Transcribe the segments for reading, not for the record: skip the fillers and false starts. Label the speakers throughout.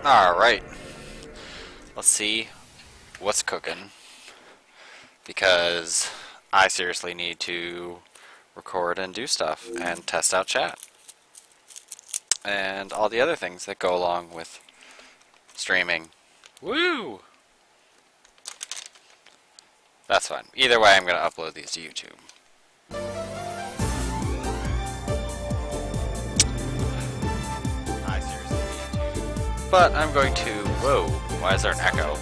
Speaker 1: Alright. Let's see what's cooking. Because I seriously need to record and do stuff and test out chat. And all the other things that go along with streaming. Woo! That's fine. Either way, I'm going to upload these to YouTube. I seriously need to. But I'm going to... Whoa, why is there an echo?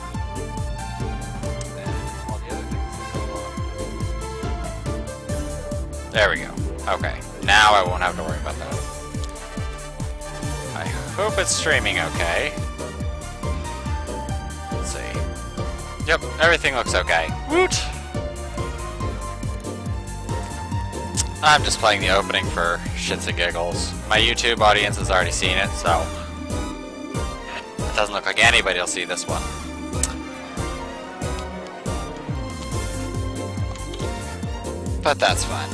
Speaker 1: And all the other things that go along. There we go. Okay, now I won't have to worry about that. I hope it's streaming okay. Let's see. Yep, everything looks okay. Woot! I'm just playing the opening for shits and giggles. My YouTube audience has already seen it, so it doesn't look like anybody will see this one. But that's fine.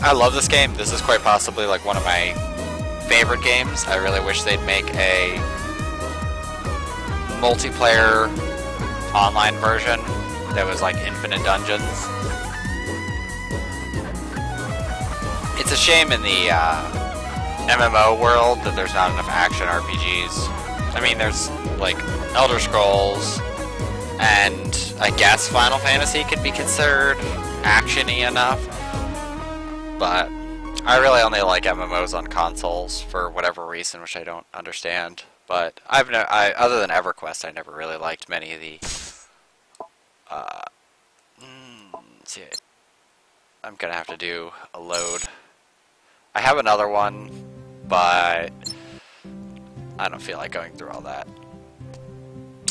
Speaker 1: I love this game. This is quite possibly like one of my favorite games. I really wish they'd make a multiplayer online version that was like infinite dungeons. It's a shame in the MMO world that there's not enough action RPGs. I mean, there's like Elder Scrolls, and I guess Final Fantasy could be considered action-y enough. But I really only like MMOs on consoles for whatever reason, which I don't understand. But other than EverQuest, I never really liked many of the. Let's see. I'm gonna have to do a load. I have another one, but I don't feel like going through all that.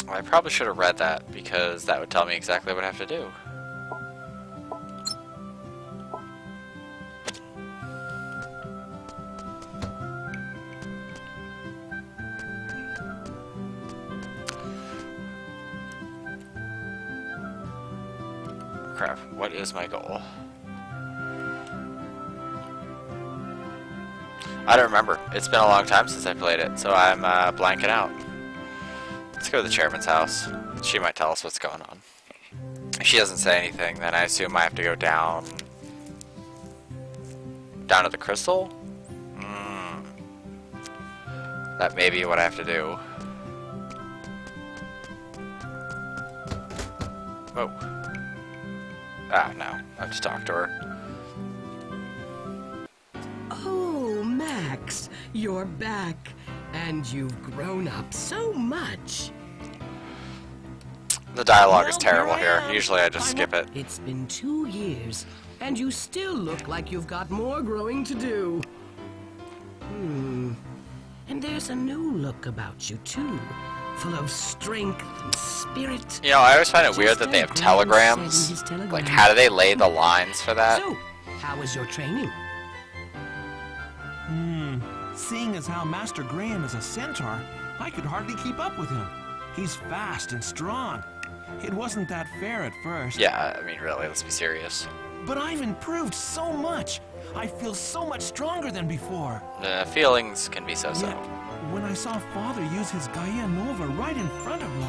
Speaker 1: I probably should have read that because that would tell me exactly what I have to do. Crap, what is my goal? I don't remember. It's been a long time since I played it, so I'm blanking out. Let's go to the chairman's house. She might tell us what's going on. If she doesn't say anything, then I assume I have to go down... down to the crystal? That may be what I have to do. Whoa. Ah, no. I have to talk to her.
Speaker 2: Oh, Max, you're back. And you've grown up so much.
Speaker 1: The dialogue is terrible here. Usually I just skip it.
Speaker 2: It's been 2 years, and you still look like you've got more growing to do. And there's a new look about you, too. Full of strength and spirit.
Speaker 1: You know, I always find it weird that they have telegrams. Like, how do they lay the lines for that?
Speaker 2: So, how was your training?
Speaker 3: Seeing as how Master Graham is a centaur, I could hardly keep up with him. He's fast and strong. It wasn't that fair at first.
Speaker 1: Yeah, I mean, really, let's be serious.
Speaker 3: But I've improved so much. I feel so much stronger than before.
Speaker 1: Feelings can be so-so.
Speaker 3: Yet, when I saw Father use his Gaia Nova right in front of me,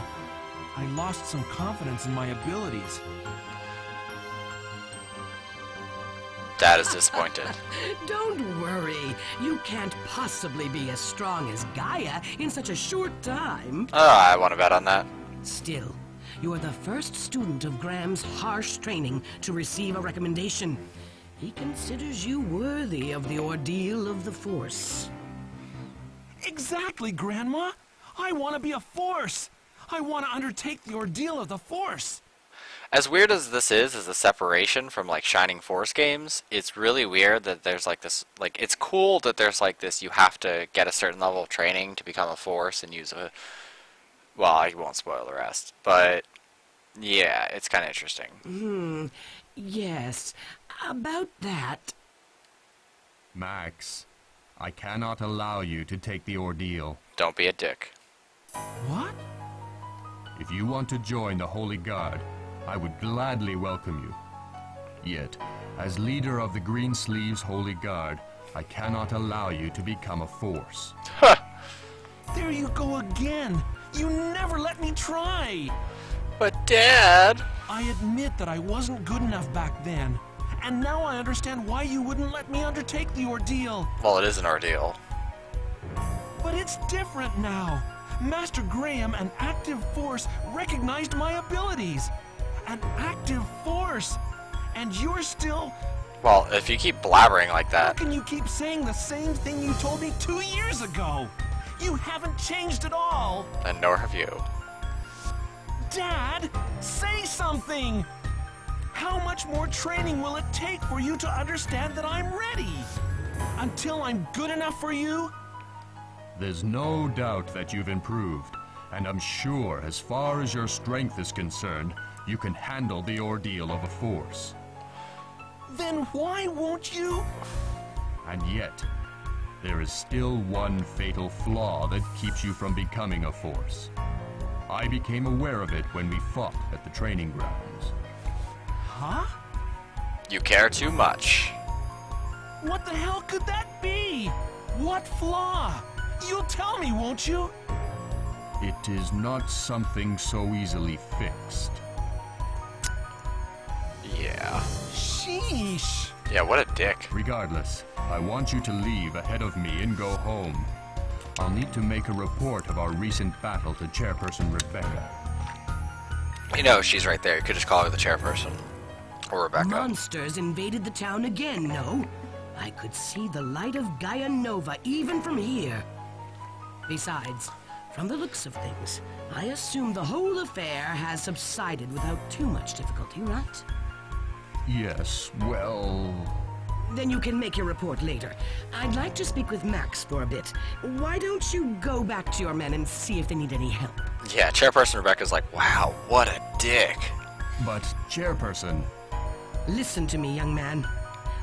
Speaker 3: I lost some confidence in my abilities.
Speaker 1: Dad is disappointed.
Speaker 2: Don't worry. You can't possibly be as strong as Gaia in such a short time.
Speaker 1: Oh, I want to bet on that.
Speaker 2: Still, you are the first student of Graham's harsh training to receive a recommendation. He considers you worthy of the ordeal of the Force.
Speaker 3: Exactly, Grandma. I want to be a Force. I want to undertake the ordeal of the Force.
Speaker 1: As weird as this is as a separation from like Shining Force games, it's really weird that there's like this, like, it's cool that there's like this, you have to get a certain level of training to become a Force and use a, well, I won't spoil the rest, but yeah, it's kind of interesting.
Speaker 2: Yes, about that.
Speaker 4: Max, I cannot allow you to take the ordeal.
Speaker 1: don't be a dick.
Speaker 3: What?
Speaker 4: If you want to join the Holy Guard, I would gladly welcome you. Yet, as leader of the Green Sleeves Holy Guard, I cannot allow you to become a force.
Speaker 1: Huh.
Speaker 3: There you go again. You never let me try.
Speaker 1: But Dad...
Speaker 3: I admit that I wasn't good enough back then. And now I understand why you wouldn't let me undertake the ordeal.
Speaker 1: Well, it is an ordeal.
Speaker 3: But it's different now. Master Graham, an active force, recognized my abilities. An active force. And you're still...
Speaker 1: Well, if you keep blabbering like
Speaker 3: How
Speaker 1: that...
Speaker 3: can you keep saying the same thing you told me 2 years ago? You haven't changed at all.
Speaker 1: And nor have you.
Speaker 3: Dad, say something! How much more training will it take for you to understand that I'm ready? Until I'm good enough for you?
Speaker 4: There's no doubt that you've improved, and I'm sure as far as your strength is concerned, you can handle the ordeal of a force.
Speaker 3: Then why won't you?
Speaker 4: And yet, there is still one fatal flaw that keeps you from becoming a force. I became aware of it when we fought at the training grounds.
Speaker 3: Huh?
Speaker 1: You care too much.
Speaker 3: What the hell could that be? What flaw? You'll tell me, won't you?
Speaker 4: It is not something so easily fixed.
Speaker 1: Yeah.
Speaker 3: Sheesh.
Speaker 1: Yeah, what a dick.
Speaker 4: Regardless, I want you to leave ahead of me and go home. I'll need to make a report of our recent battle to Chairperson Rebecca.
Speaker 1: You know, she's right there. You could just call her the chairperson. Or Rebecca.
Speaker 2: Monsters invaded the town again, no? I could see the light of Gaia Nova even from here. Besides, from the looks of things, I assume the whole affair has subsided without too much difficulty, right?
Speaker 4: Yes, well...
Speaker 2: Then you can make your report later. I'd like to speak with Max for a bit. Why don't you go back to your men and see if they need any help?
Speaker 1: Yeah, Chairperson Rebecca's like, wow, what a dick.
Speaker 4: But, Chairperson...
Speaker 2: Listen to me, young man.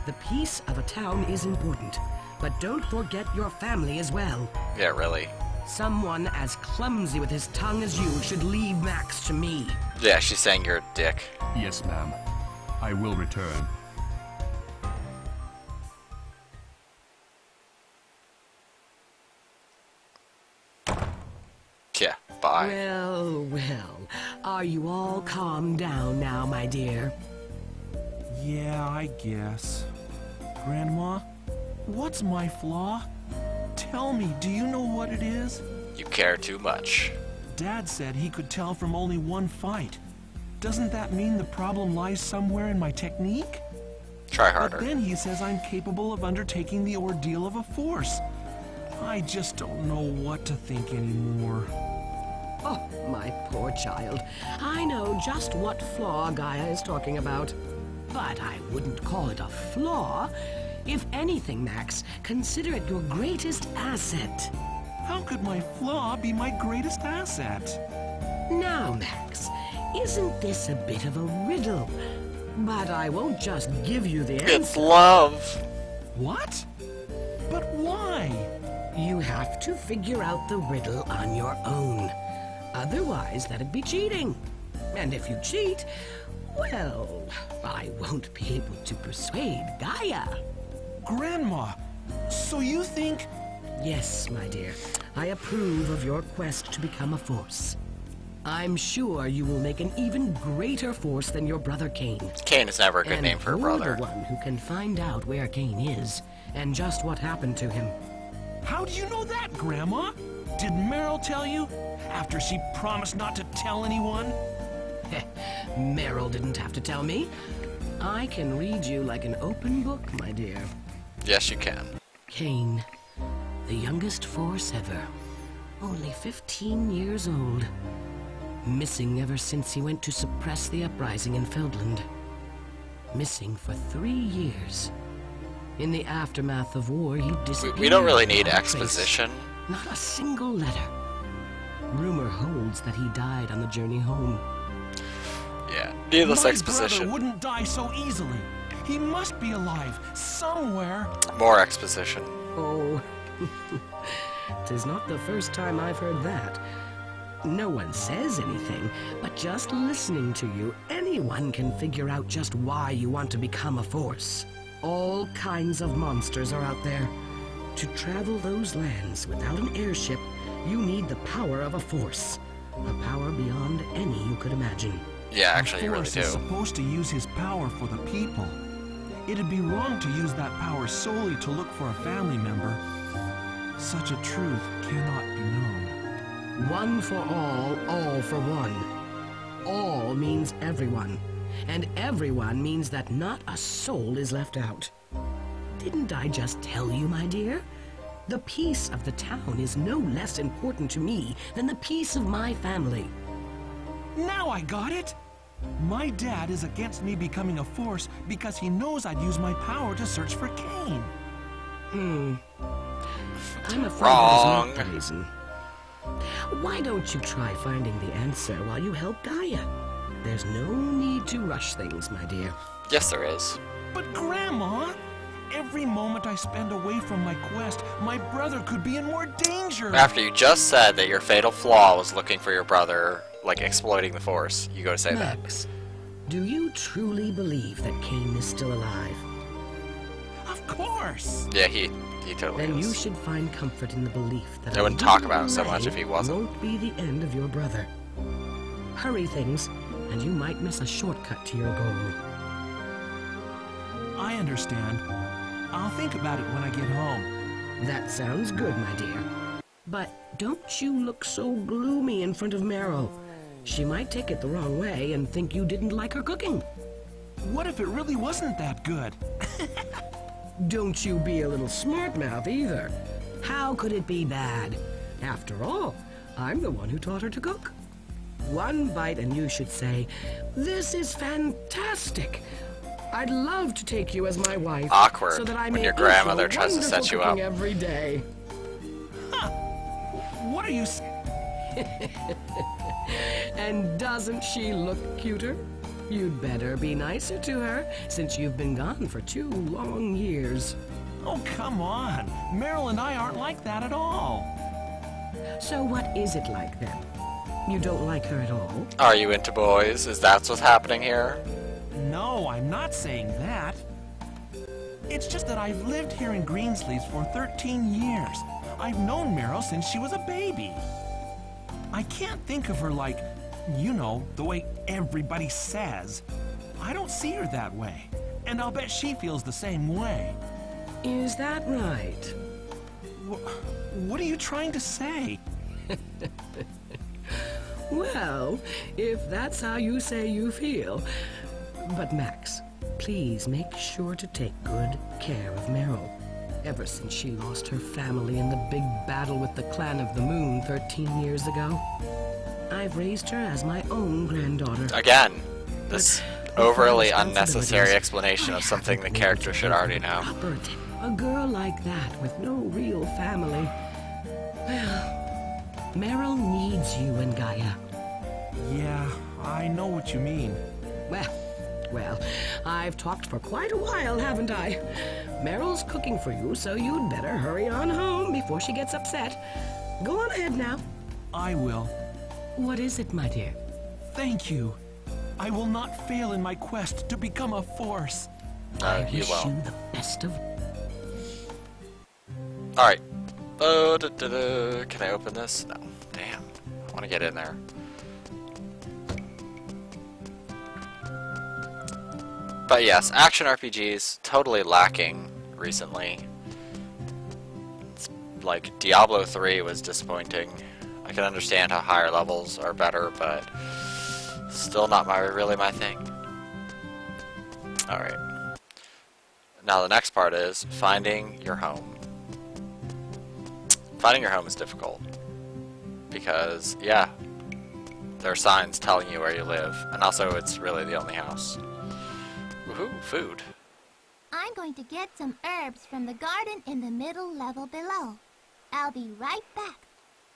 Speaker 2: The peace of a town is important, but don't forget your family as well.
Speaker 1: Yeah, really.
Speaker 2: Someone as clumsy with his tongue as you should leave Max to me.
Speaker 1: Yeah, she's saying you're a dick.
Speaker 4: Yes, ma'am. I will return.
Speaker 1: Yeah, bye.
Speaker 2: Well, well. Are you all calmed down now, my dear?
Speaker 3: Yeah, I guess. Grandma, what's my flaw? Tell me, do you know what it is?
Speaker 1: You care too much.
Speaker 3: Dad said he could tell from only one fight. Doesn't that mean the problem lies somewhere in my technique?
Speaker 1: Try harder.
Speaker 3: But then he says I'm capable of undertaking the ordeal of a force. I just don't know what to think anymore.
Speaker 2: Oh, my poor child. I know just what flaw Gaia is talking about. But I wouldn't call it a flaw. If anything, Max, consider it your greatest asset.
Speaker 3: How could my flaw be my greatest asset?
Speaker 2: Now, Max, isn't this a bit of a riddle? But I won't just give you the answer.
Speaker 1: It's love.
Speaker 3: What? But why?
Speaker 2: You have to figure out the riddle on your own. Otherwise, that'd be cheating. And if you cheat, well, I won't be able to persuade Gaia.
Speaker 3: Grandma, so you think...
Speaker 2: Yes, my dear. I approve of your quest to become a force. I'm sure you will make an even greater force than your brother Kane.
Speaker 1: Kane is never a good name for a brother.
Speaker 2: You're the one who can find out where Kane is and just what happened to him.
Speaker 3: How do you know that, Grandma? Did Meryl tell you? After she promised not to tell anyone?
Speaker 2: Meryl didn't have to tell me. I can read you like an open book, my dear.
Speaker 1: Yes, you can.
Speaker 2: Kane, the youngest force ever. Only 15 years old. Missing ever since he went to suppress the uprising in Feldland. Missing for 3 years. In the aftermath of war, he disappeared.
Speaker 1: We don't really need
Speaker 2: without a trace.
Speaker 1: exposition.
Speaker 2: Not a single letter. Rumor holds that he died on the journey home.
Speaker 1: Yeah, needless
Speaker 3: My
Speaker 1: exposition.
Speaker 3: brother wouldn't die so easily. He must be alive, somewhere.
Speaker 1: More exposition.
Speaker 2: Oh, 'Tis not the first time I've heard that. No one says anything, but just listening to you, anyone can figure out just why you want to become a force. All kinds of monsters are out there. To travel those lands without an airship, you need the power of a force. A power beyond any you could imagine.
Speaker 1: Yeah, actually, you really
Speaker 3: Force
Speaker 1: do.
Speaker 3: is supposed to use his power for the people. It'd be wrong to use that power solely to look for a family member. Such a truth cannot be known.
Speaker 2: One for all for one. All means everyone. And everyone means that not a soul is left out. Didn't I just tell you, my dear? The peace of the town is no less important to me than the peace of my family.
Speaker 3: Now I got it! My dad is against me becoming a force because he knows I'd use my power to search for Cain.
Speaker 2: I'm afraid
Speaker 1: Wrong.
Speaker 2: that is not the reason. Why don't you try finding the answer while you help Gaia? There's no need to rush things, my dear.
Speaker 1: Yes, there is.
Speaker 3: But Grandma, every moment I spend away from my quest, my brother could be in more danger.
Speaker 1: After you just said that your fatal flaw was looking for your brother, like exploiting the Force, you go to say that.
Speaker 2: Max, do you truly believe that Cain is still alive?
Speaker 3: Of course.
Speaker 1: Yeah, he totally
Speaker 2: Then
Speaker 1: is.
Speaker 2: you should find comfort in the belief that
Speaker 1: I wouldn't talk about him so much if he wasn't.
Speaker 2: Won't be the end of your brother. Hurry things, and you might miss a shortcut to your goal.
Speaker 3: I understand. I'll think about it when I get home.
Speaker 2: That sounds good, my dear. But don't you look so gloomy in front of Meryl. She might take it the wrong way and think you didn't like her cooking.
Speaker 3: What if it really wasn't that good?
Speaker 2: Don't you be a little smart-mouth either. How could it be bad? After all, I'm the one who taught her to cook. One bite and you should say, "This is fantastic. I'd love to take you as my wife."
Speaker 1: Awkward
Speaker 2: so that I
Speaker 1: when
Speaker 2: may
Speaker 1: your
Speaker 2: eat
Speaker 1: grandmother
Speaker 2: your
Speaker 1: tries to set
Speaker 2: wonderful
Speaker 1: you up.
Speaker 2: cooking every day.
Speaker 3: What are you s-
Speaker 2: And doesn't she look cuter? You'd better be nicer to her, since you've been gone for 2 long years.
Speaker 3: Oh, come on. Meryl and I aren't like that at all.
Speaker 2: So what is it like then? You don't like her at all?
Speaker 1: Are you into boys? Is that what's happening here?
Speaker 3: No, I'm not saying that. It's just that I've lived here in Greensleeves for 13 years. I've known Meryl since she was a baby. I can't think of her like, you know, the way everybody says. I don't see her that way. And I'll bet she feels the same way.
Speaker 2: Is that right?
Speaker 3: What are you trying to say?
Speaker 2: Well, if that's how you say you feel. But Max, please make sure to take good care of Meryl. Ever since she lost her family in the big battle with the Clan of the Moon 13 years ago, I've raised her as my own granddaughter.
Speaker 1: Again, this overly unnecessary explanation of something the character should already know.
Speaker 2: A girl like that with no real family. Well, Meryl needs you and Gaia.
Speaker 3: Yeah, I know what you mean.
Speaker 2: Well, I've talked for quite a while, haven't I? Meryl's cooking for you, so you'd better hurry on home before she gets upset. Go on ahead now.
Speaker 3: I will.
Speaker 2: What is it, my dear?
Speaker 3: Thank you. I will not fail in my quest to become a force.
Speaker 2: I
Speaker 1: You
Speaker 2: wish
Speaker 1: will.
Speaker 2: you the best of...
Speaker 1: Alright. Oh, can I open this? No. Damn. I want to get in there. But yes, action RPGs, totally lacking recently. It's like Diablo 3 was disappointing. I can understand how higher levels are better, but still not really my thing. Alright. Now the next part is finding your home. Finding your home is difficult. Because, yeah, there are signs telling you where you live. And also, it's really the only house. Woohoo, food.
Speaker 5: I'm going to get some herbs from the garden in the middle level below. I'll be right back.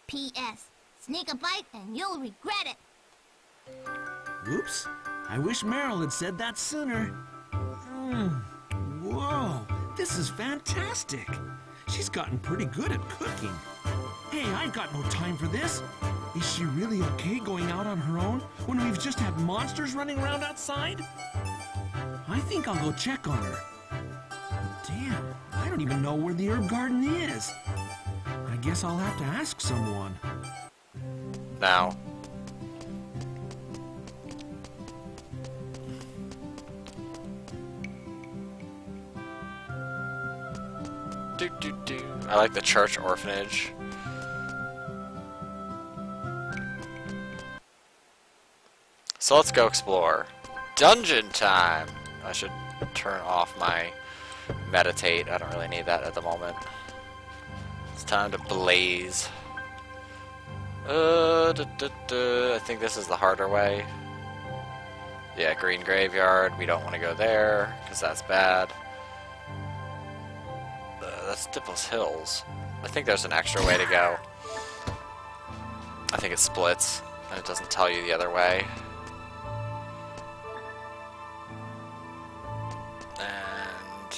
Speaker 5: P.S. Sneak a bite and you'll regret it.
Speaker 3: Oops. I wish Meryl had said that sooner. Whoa, this is fantastic. She's gotten pretty good at cooking. Hey, I've got no time for this. Is she really okay going out on her own when we've just had monsters running around outside? I think I'll go check on her. Damn, I don't even know where the herb garden is. I guess I'll have to ask someone.
Speaker 1: Now. I like the church orphanage. So let's go explore. Dungeon time! I should turn off my meditate. I don't really need that at the moment. It's time to blaze. I think this is the harder way. Yeah, green graveyard. We don't want to go there, because that's bad. That's Dipple's Hills. I think there's an extra way to go. I think it splits, and it doesn't tell you the other way. And...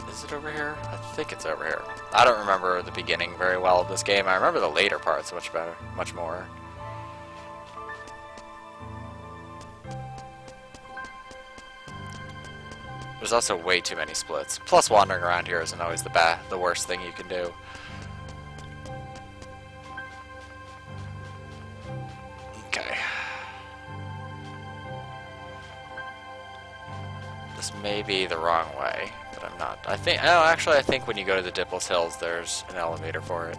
Speaker 1: is it over here? I think it's over here. I don't remember the beginning very well of this game. I remember the later parts much better, much more. There's also way too many splits. Plus, wandering around here isn't always the worst thing you can do. Okay. This may be the wrong way, but I'm not. I think. Oh, actually, I think when you go to the Dipple's Hills, there's an elevator for it.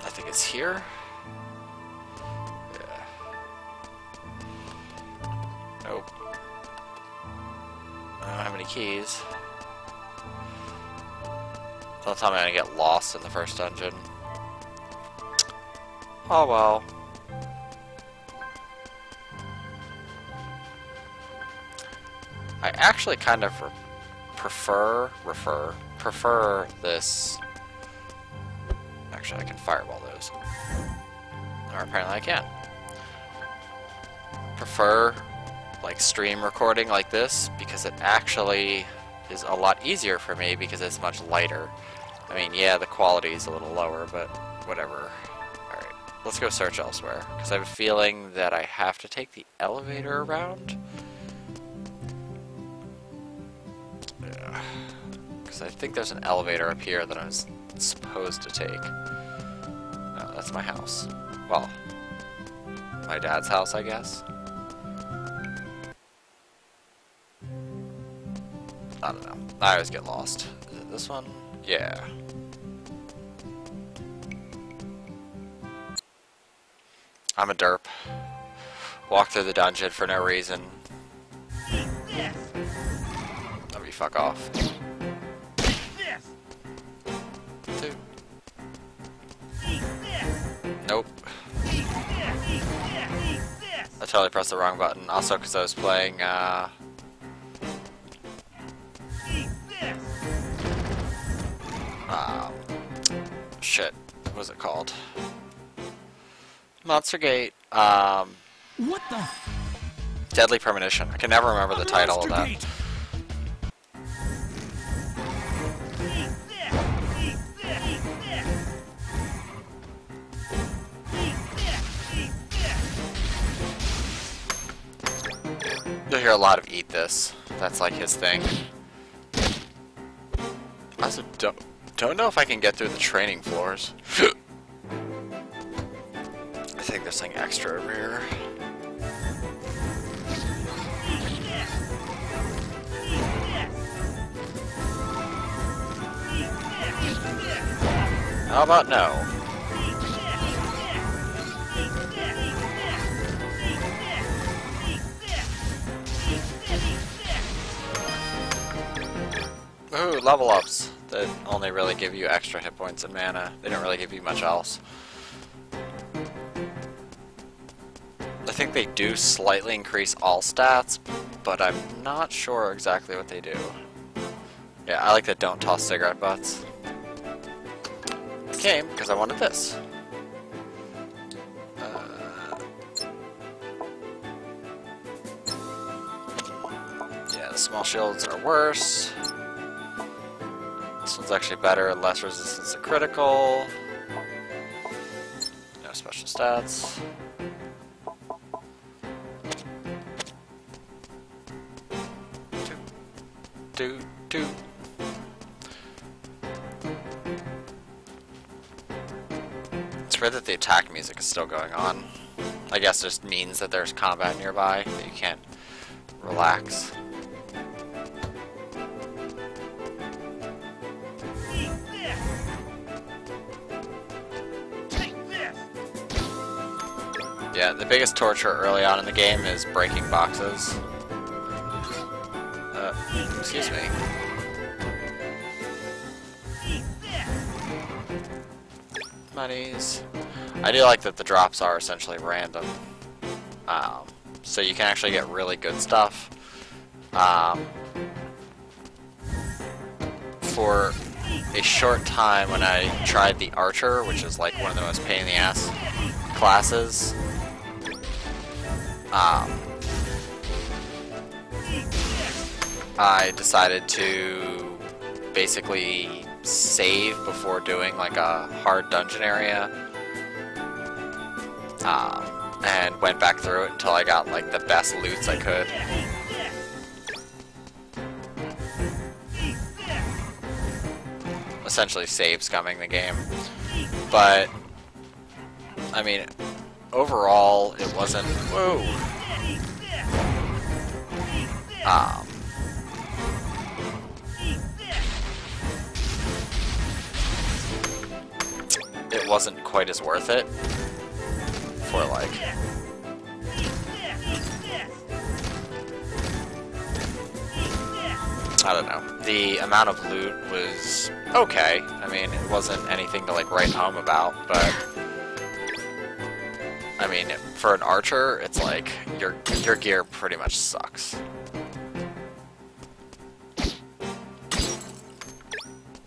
Speaker 1: I think it's here. Nope. I don't have any keys. Don't tell me I'm gonna get lost in the first dungeon. Oh well. I actually kind of prefer this. Actually, I can fireball those. Or apparently I can. Prefer like stream recording like this because it actually is a lot easier for me because it's much lighter. I mean, yeah, the quality is a little lower, but whatever. Alright, let's go search elsewhere because I have a feeling that I have to take the elevator around. Yeah. Because I think there's an elevator up here that I was supposed to take. No, that's my house. Well, my dad's house, I guess. I don't know. I always get lost. Is it this one? Yeah. I'm a derp. Walk through the dungeon for no reason. Let me fuck off. Two. Nope. I totally pressed the wrong button. Also, because I was playing, shit. What was it called? Monster Gate.
Speaker 3: What the?
Speaker 1: Deadly Premonition. I can never remember the title of that.
Speaker 3: Gate.
Speaker 1: You'll hear a lot of eat this. That's like his thing. I also don't know if I can get through the training floors. I think there's something extra over here. How about no? Ooh, level ups that only really give you extra hit points and mana. They don't really give you much else. I think they do slightly increase all stats, but I'm not sure exactly what they do. Yeah, I like the don't toss cigarette butts. I came because I wanted this. Small shields are worse. This one's actually better, less resistance to critical. No special stats. Do. It's weird that the attack music is still going on. I guess just means that there's combat nearby, that you can't relax. Yeah, the biggest torture early on in the game is breaking boxes. Excuse me. Monies. I do like that the drops are essentially random. So you can actually get really good stuff. For a short time when I tried the Archer, which is like one of the most pain in the ass classes, I decided to basically save before doing like a hard dungeon area, and went back through it until I got like the best loots I could. Essentially save scumming the game, but I mean overall it wasn't it wasn't quite as worth it for like I don't know. The amount of loot was okay. I mean, it wasn't anything to like write home about, but I mean, for an archer, it's like your gear pretty much sucks.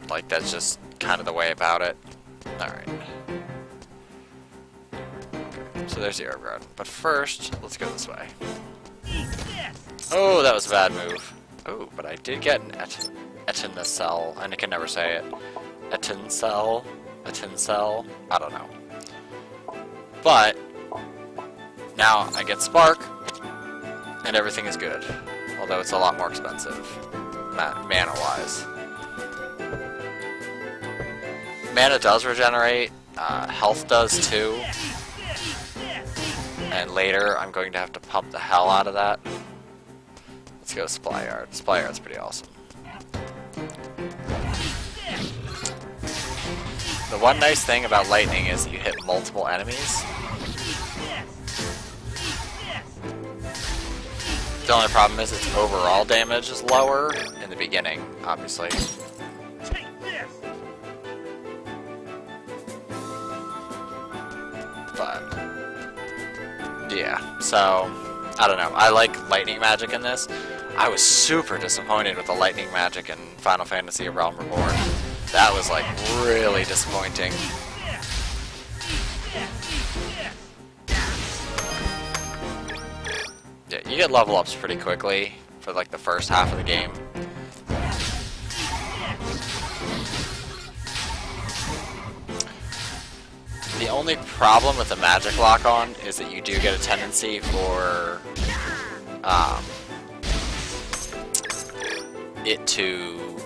Speaker 1: Like that's just kind of the way about it. All right. Okay, so there's the herb garden, but first, let's go this way. Oh, that was a bad move. Oh, but I did get an Etincell, and I can never say it. Etincell? I don't know. But, now I get Spark, and everything is good. Although it's a lot more expensive, mana-wise. Mana does regenerate, health does too. And later, I'm going to have to pump the hell out of that. Let's go Supply Yard. Supply Yard's pretty awesome. The one nice thing about lightning is you hit multiple enemies. The only problem is its overall damage is lower in the beginning, obviously. But yeah, so I don't know. I like lightning magic in this. I was super disappointed with the lightning magic in Final Fantasy Realm Reborn. That was like really disappointing. Yeah, you get level ups pretty quickly for like the first half of the game. The only problem with the magic lock-on is that you do get a tendency for it to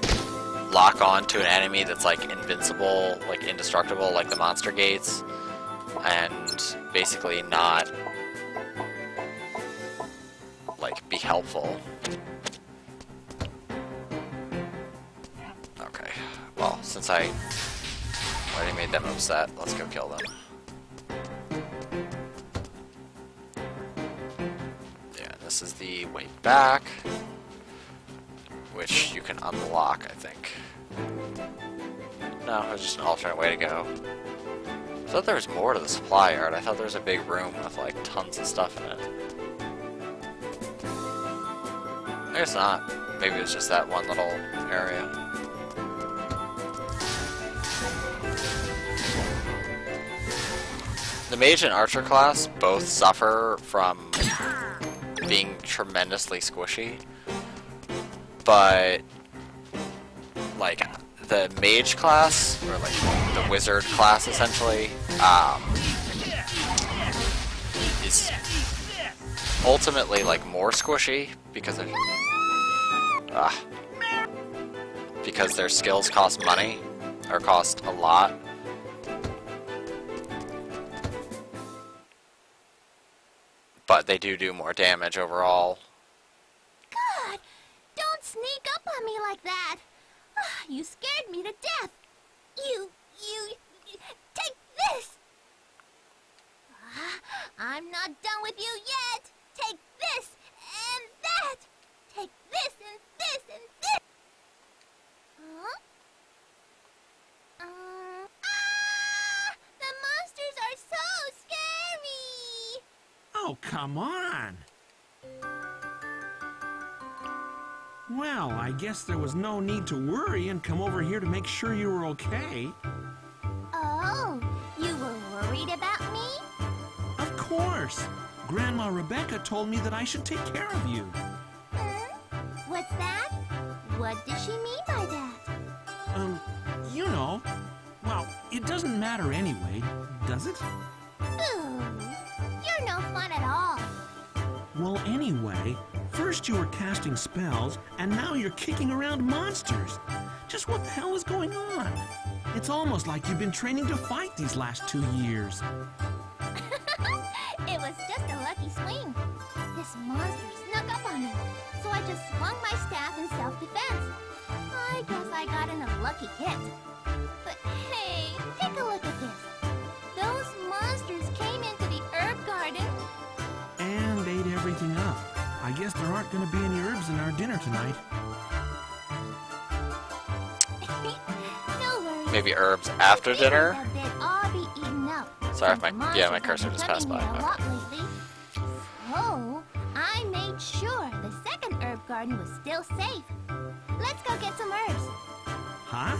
Speaker 1: lock on to an enemy that's like invincible, like indestructible, like the monster gates, and basically not like be helpful. Okay, well, since I already made them upset, let's go kill them. Yeah, this is the way back, which you can unlock, I think. No, it's just an alternate way to go. I thought there was more to the supply yard. I thought there was a big room with like tons of stuff in it. I guess not. Maybe it was just that one little area. The mage and archer class both suffer from being tremendously squishy. but like the mage class, or like the wizard class essentially, is ultimately like more squishy because of because their skills cost money, or cost a lot. But they do more damage overall.
Speaker 5: God, don't sneak up on me like that. You scared me to death. You take this. I'm not done with you yet. Take this and that. Take this and this and this. Huh? The monsters are so scary.
Speaker 3: Oh, come on. Well, I guess there was no need to worry and come over here to make sure you were okay.
Speaker 5: Oh, you were worried about me?
Speaker 3: Of course. Grandma Rebecca told me that I should take care of you.
Speaker 5: What's that? What does she mean by that?
Speaker 3: You know. Well, it doesn't matter anyway, does it?
Speaker 5: Ooh, you're no fun at all.
Speaker 3: Well, anyway, first you were casting spells, and now you're kicking around monsters. Just what the hell is going on? It's almost like you've been training to fight these last 2 years.
Speaker 5: It was just a lucky swing. This monster snuck up on me, so I just swung my staff in self-defense. I guess I got in a lucky hit. But hey, take a look at this. Those monsters came into the herb garden
Speaker 3: And ate everything up. I guess there aren't going to be any herbs in our dinner tonight.
Speaker 5: No worries.
Speaker 1: Maybe herbs after dinner?
Speaker 5: That they'd all be eaten up.
Speaker 1: Sorry,
Speaker 5: since the
Speaker 1: my
Speaker 5: monsters
Speaker 1: cursor
Speaker 5: have
Speaker 1: just
Speaker 5: been
Speaker 1: passed by.
Speaker 5: coming here a lot lately. So, I made sure the second herb garden was still safe. Let's go get some herbs.
Speaker 3: Huh?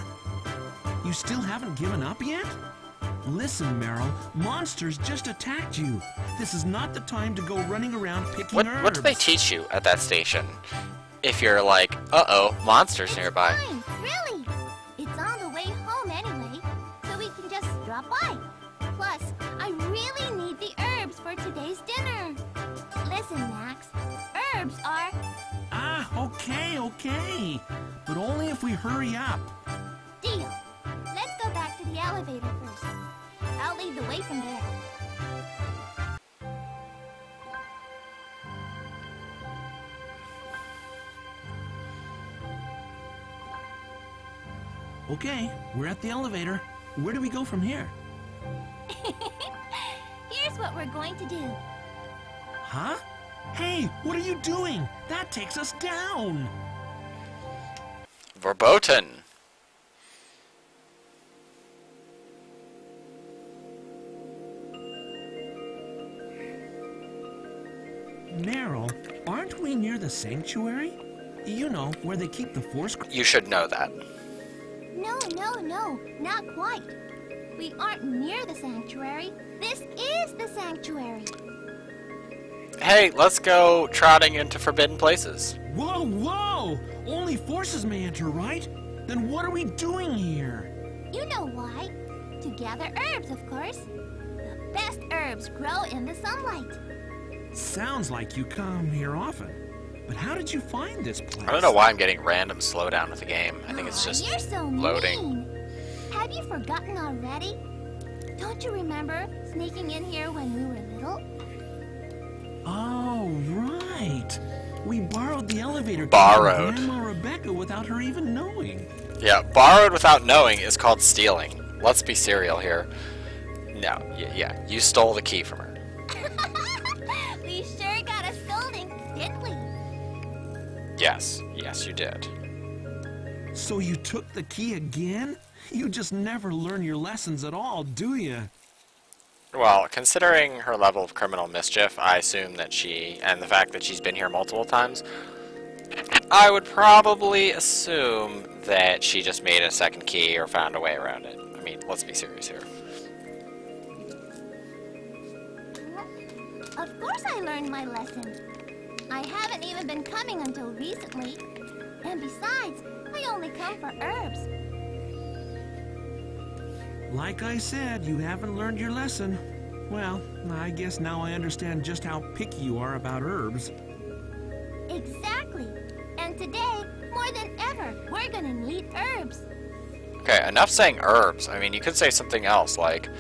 Speaker 3: You still haven't given up yet? Listen, Meryl, monsters just attacked you. This is not the time to go running around picking herbs.
Speaker 1: What do they teach you at that station? If you're like, uh-oh, monsters
Speaker 5: It's
Speaker 1: nearby.
Speaker 5: fine, really. It's on the way home anyway, so we can just drop by. Plus, I really need the herbs for today's dinner. Listen, Max, herbs are...
Speaker 3: Okay. But only if we hurry up.
Speaker 5: Deal. Let's go back to the elevator first. I'll lead the way from there.
Speaker 3: Okay, we're at the elevator. Where do we go from here?
Speaker 5: Here's what we're going to do.
Speaker 3: Huh? Hey, what are you doing? That takes us down.
Speaker 1: Verboten.
Speaker 3: Meryl, aren't we near the sanctuary? You know, where they keep the force...
Speaker 1: You should know that.
Speaker 5: No, not quite. We aren't near the sanctuary. This is the sanctuary.
Speaker 1: Hey, let's go trotting into forbidden places.
Speaker 3: Whoa! Only forces may enter, right? Then what are we doing here?
Speaker 5: You know why. To gather herbs, of course. The best herbs grow in the sunlight.
Speaker 3: Sounds like you come here often. But how did you find this place?
Speaker 1: I don't know why I'm getting random slowdown with the game. I think it's
Speaker 5: Aw,
Speaker 1: just
Speaker 5: you're so
Speaker 1: loading.
Speaker 5: mean. Have you forgotten already? Don't you remember sneaking in here when we were little?
Speaker 3: Oh, right. We borrowed the elevator key
Speaker 1: Borrowed.
Speaker 3: from Grandma Rebecca without her even knowing.
Speaker 1: Yeah, borrowed without knowing is called stealing. Let's be serial here. No, yeah, you stole the key from her.
Speaker 5: We sure got a scolding, didn't we?
Speaker 1: Yes, you did.
Speaker 3: So you took the key again? You just never learn your lessons at all, do you?
Speaker 1: Well, considering her level of criminal mischief, I assume that and the fact that she's been here multiple times, I would probably assume that she just made a second key or found a way around it. I mean, let's be serious here.
Speaker 5: Of course I learned my lesson. I haven't even been coming until recently. And And besides, I only come for herbs.
Speaker 3: Like I said, you haven't learned your lesson. Well, I guess now I understand just how picky you are about herbs.
Speaker 5: Exactly. And today, more than ever, we're gonna need herbs.
Speaker 1: Okay, enough saying herbs. I mean, you could say something else like,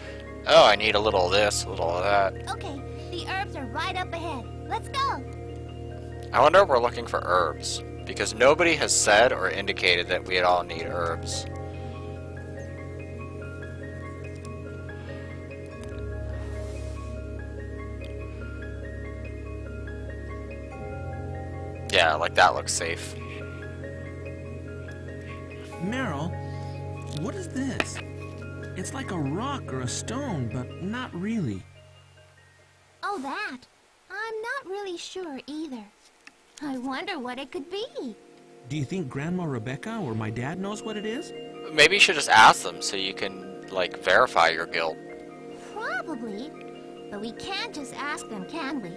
Speaker 1: oh, I need a little of this, a little of that.
Speaker 5: Okay, the herbs are right up ahead. Let's go.
Speaker 1: I wonder if we're looking for herbs, because nobody has said or indicated that we all need herbs. Yeah, like that looks safe.
Speaker 3: Meryl, what is this? It's like a rock or a stone, but not really.
Speaker 5: Oh, that. I'm not really sure either. I wonder what it could be.
Speaker 3: Do you think Grandma Rebecca or my dad knows what it is?
Speaker 1: Maybe you should just ask them so you can, like, verify your guilt.
Speaker 5: Probably. But we can't just ask them, can we?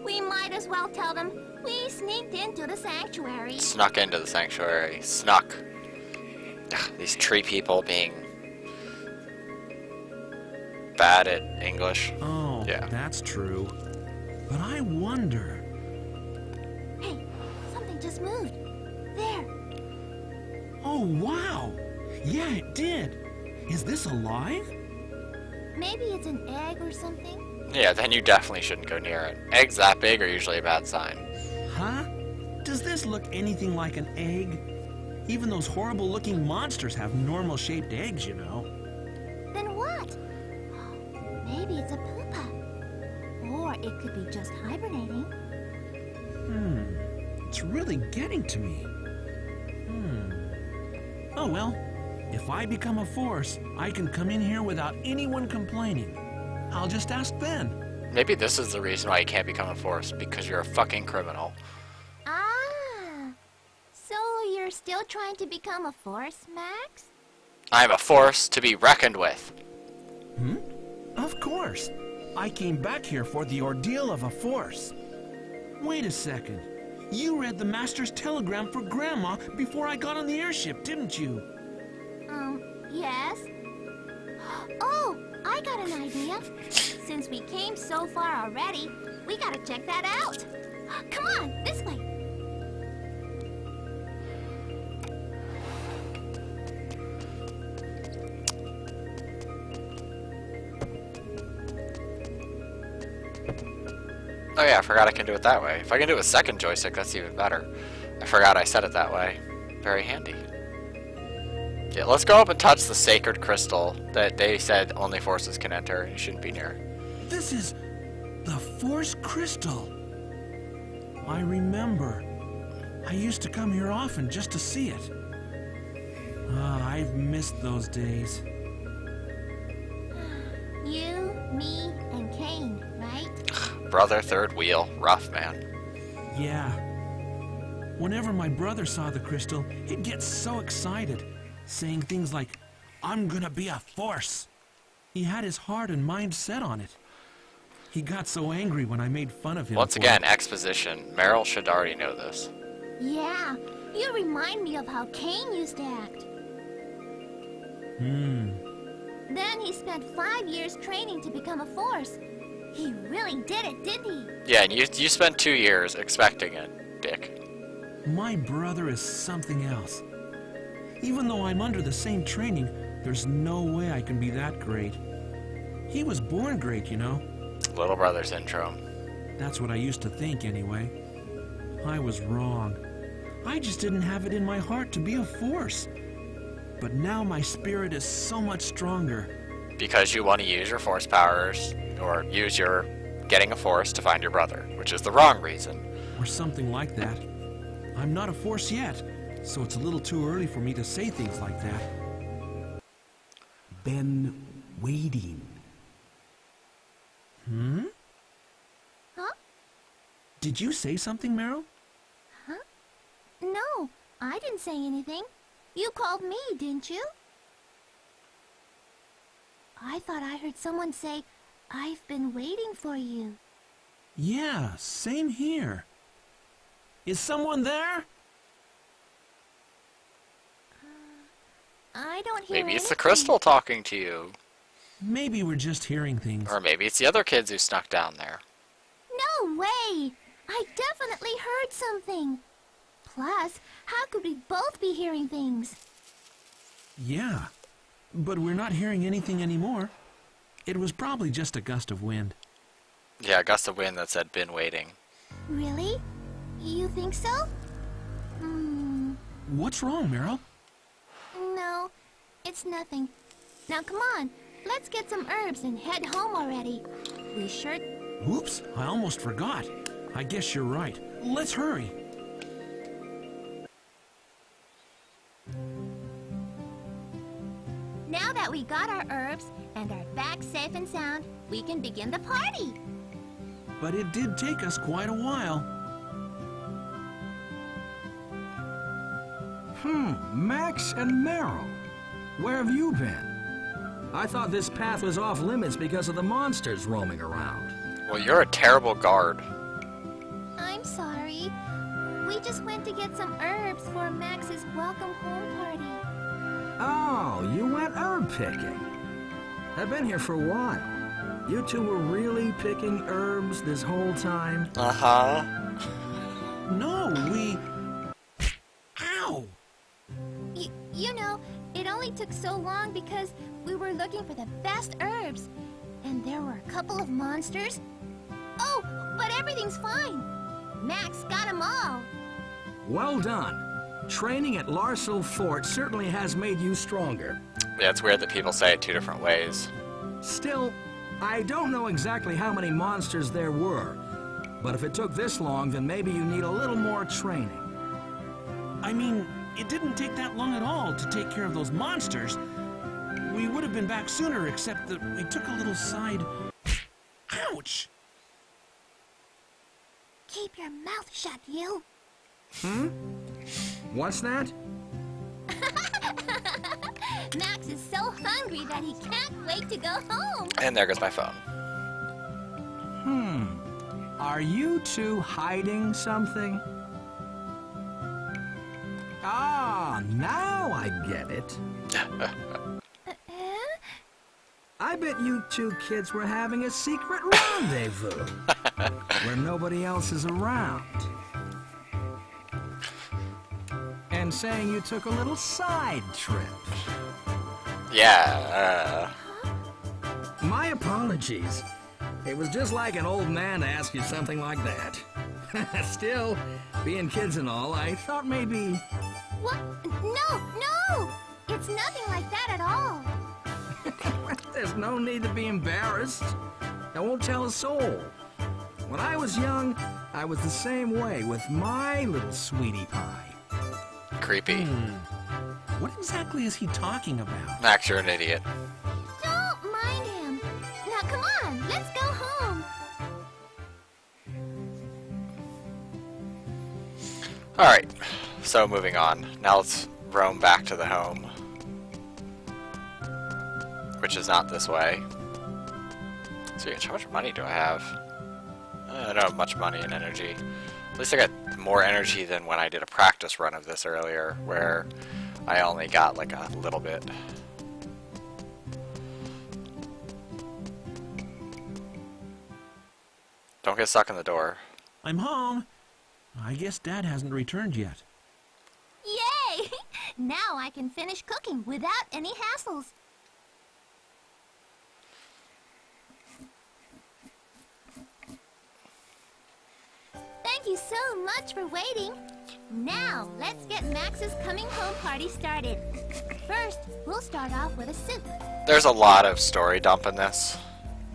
Speaker 5: We might as well tell them we sneaked into the sanctuary.
Speaker 1: Snuck into the sanctuary. Snuck. Ugh, these tree people being bad at English.
Speaker 3: Oh,
Speaker 1: yeah.
Speaker 3: That's true. But I wonder...
Speaker 5: Hey, something just moved. There.
Speaker 3: Oh, wow! Yeah, it did. Is this alive?
Speaker 5: Maybe it's an egg or something?
Speaker 1: Yeah, then you definitely shouldn't go near it. Eggs that big are usually a bad sign.
Speaker 3: Huh? Does this look anything like an egg? Even those horrible-looking monsters have normal-shaped eggs, you know.
Speaker 5: Then what? Maybe it's a pupa. Or it could be just hibernating.
Speaker 3: It's really getting to me. Oh well, if I become a force, I can come in here without anyone complaining. I'll just ask Ben.
Speaker 1: Maybe this is the reason why you can't become a force, because you're a fucking criminal.
Speaker 5: Ah. So you're still trying to become a force, Max?
Speaker 1: I'm a force to be reckoned with.
Speaker 3: Of course. I came back here for the ordeal of a force. Wait a second. You read the Master's telegram for Grandma before I got on the airship, didn't you?
Speaker 5: Yes? Oh, I got an idea. Since we came so far already, we gotta check that out. Come on, this way.
Speaker 1: Oh yeah, I forgot I can do it that way. If I can do a second joystick, that's even better. I forgot I said it that way. Very handy. Yeah, let's go up and touch the sacred crystal that they said only forces can enter and you shouldn't be near.
Speaker 3: This is the Force Crystal. I remember. I used to come here often just to see it. I've missed those days.
Speaker 5: You, me, and Kane, right?
Speaker 1: Brother, third wheel. Rough, man.
Speaker 3: Yeah. Whenever my brother saw the crystal, he'd get so excited, saying things like, "I'm gonna be a force." He had his heart and mind set on it. He got so angry when I made fun of him.
Speaker 1: Once again, exposition. Meryl should already know this.
Speaker 5: Yeah, you remind me of how Kane used to act. Then he spent 5 years training to become a force. He really did it, didn't he?
Speaker 1: Yeah, and you spent 2 years expecting it, Dick.
Speaker 3: My brother is something else. Even though I'm under the same training, there's no way I can be that great. He was born great, you know.
Speaker 1: Little brother syndrome.
Speaker 3: That's what I used to think, anyway. I was wrong. I just didn't have it in my heart to be a force. But now my spirit is so much stronger.
Speaker 1: Because you want to use your force powers, or use your getting a force to find your brother, which is the wrong reason.
Speaker 3: Or something like that. I'm not a force yet, so it's a little too early for me to say things like that.
Speaker 2: Been waiting.
Speaker 5: Huh?
Speaker 3: Did you say something, Meryl?
Speaker 5: Huh? No, I didn't say anything. You called me, didn't you? I thought I heard someone say, "I've been waiting for you."
Speaker 3: Yeah, same here. Is someone there?
Speaker 5: I don't hear
Speaker 1: Maybe it's the
Speaker 5: anything.
Speaker 1: crystal talking to you.
Speaker 3: Maybe we're just hearing things.
Speaker 1: Or maybe it's the other kids who snuck down there.
Speaker 5: No way! I definitely heard something. Plus, how could we both be hearing things?
Speaker 3: Yeah, but we're not hearing anything anymore. It was probably just a gust of wind.
Speaker 1: Yeah, a gust of wind that said been waiting.
Speaker 5: Really? You think so?
Speaker 3: What's wrong, Meryl?
Speaker 5: No, it's nothing. Now come on, let's get some herbs and head home already. We sure...
Speaker 3: Oops, I almost forgot. I guess you're right. Let's hurry.
Speaker 5: Now that we got our herbs and are back safe and sound, we can begin the party.
Speaker 3: But it did take us quite a while.
Speaker 6: Max and Meryl. Where have you been? I thought this path was off limits because of the monsters roaming around.
Speaker 1: Well, you're a terrible guard.
Speaker 5: I'm sorry. We just went to get some herbs for Max's welcome home party.
Speaker 6: Oh, you went herb picking. I've been here for a while. You two were really picking herbs this whole time?
Speaker 1: Uh-huh.
Speaker 3: No, we... Ow!
Speaker 5: You know, it only took so long because we were looking for the best herbs. And there were a couple of monsters. Oh, but everything's fine. Max got them all.
Speaker 6: Well done. Training at Larsel Fort certainly has made you stronger.
Speaker 1: Yeah, it's weird that people say it two different ways.
Speaker 6: Still, I don't know exactly how many monsters there were. But if it took this long, then maybe you need a little more training.
Speaker 3: I mean, it didn't take that long at all to take care of those monsters. We would have been back sooner, except that we took a little side... Ouch!
Speaker 5: Keep your mouth shut, you.
Speaker 6: What's that?
Speaker 5: Max is so hungry that he can't wait to go home.
Speaker 1: And there goes my phone.
Speaker 6: Are you two hiding something? Ah, now I get it. I bet you two kids were having a secret rendezvous where nobody else is around. And saying you took a little side trip.
Speaker 1: Yeah,
Speaker 6: My apologies. It was just like an old man to ask you something like that. Still, being kids and all, I thought maybe...
Speaker 5: What? No! It's nothing like that at all.
Speaker 6: There's no need to be embarrassed. I won't tell a soul. When I was young, I was the same way with my little sweetie pie.
Speaker 1: creepy.
Speaker 3: What exactly is he talking about?
Speaker 1: Max, you're an idiot.
Speaker 5: Don't mind him. Now come on, let's go home.
Speaker 1: Alright, so moving on. Now let's roam back to the home. Which is not this way. So how much money do I have? I don't have much money and energy. At least I got more energy than when I did a practice run of this earlier, where I only got like a little bit. Don't get stuck in the door.
Speaker 3: I'm home. I guess Dad hasn't returned yet.
Speaker 5: Yay! Now I can finish cooking without any hassles. Thank you so much for waiting. Now, let's get Max's coming home party started. First, we'll start off with a soup.
Speaker 1: There's a lot of story dump in this.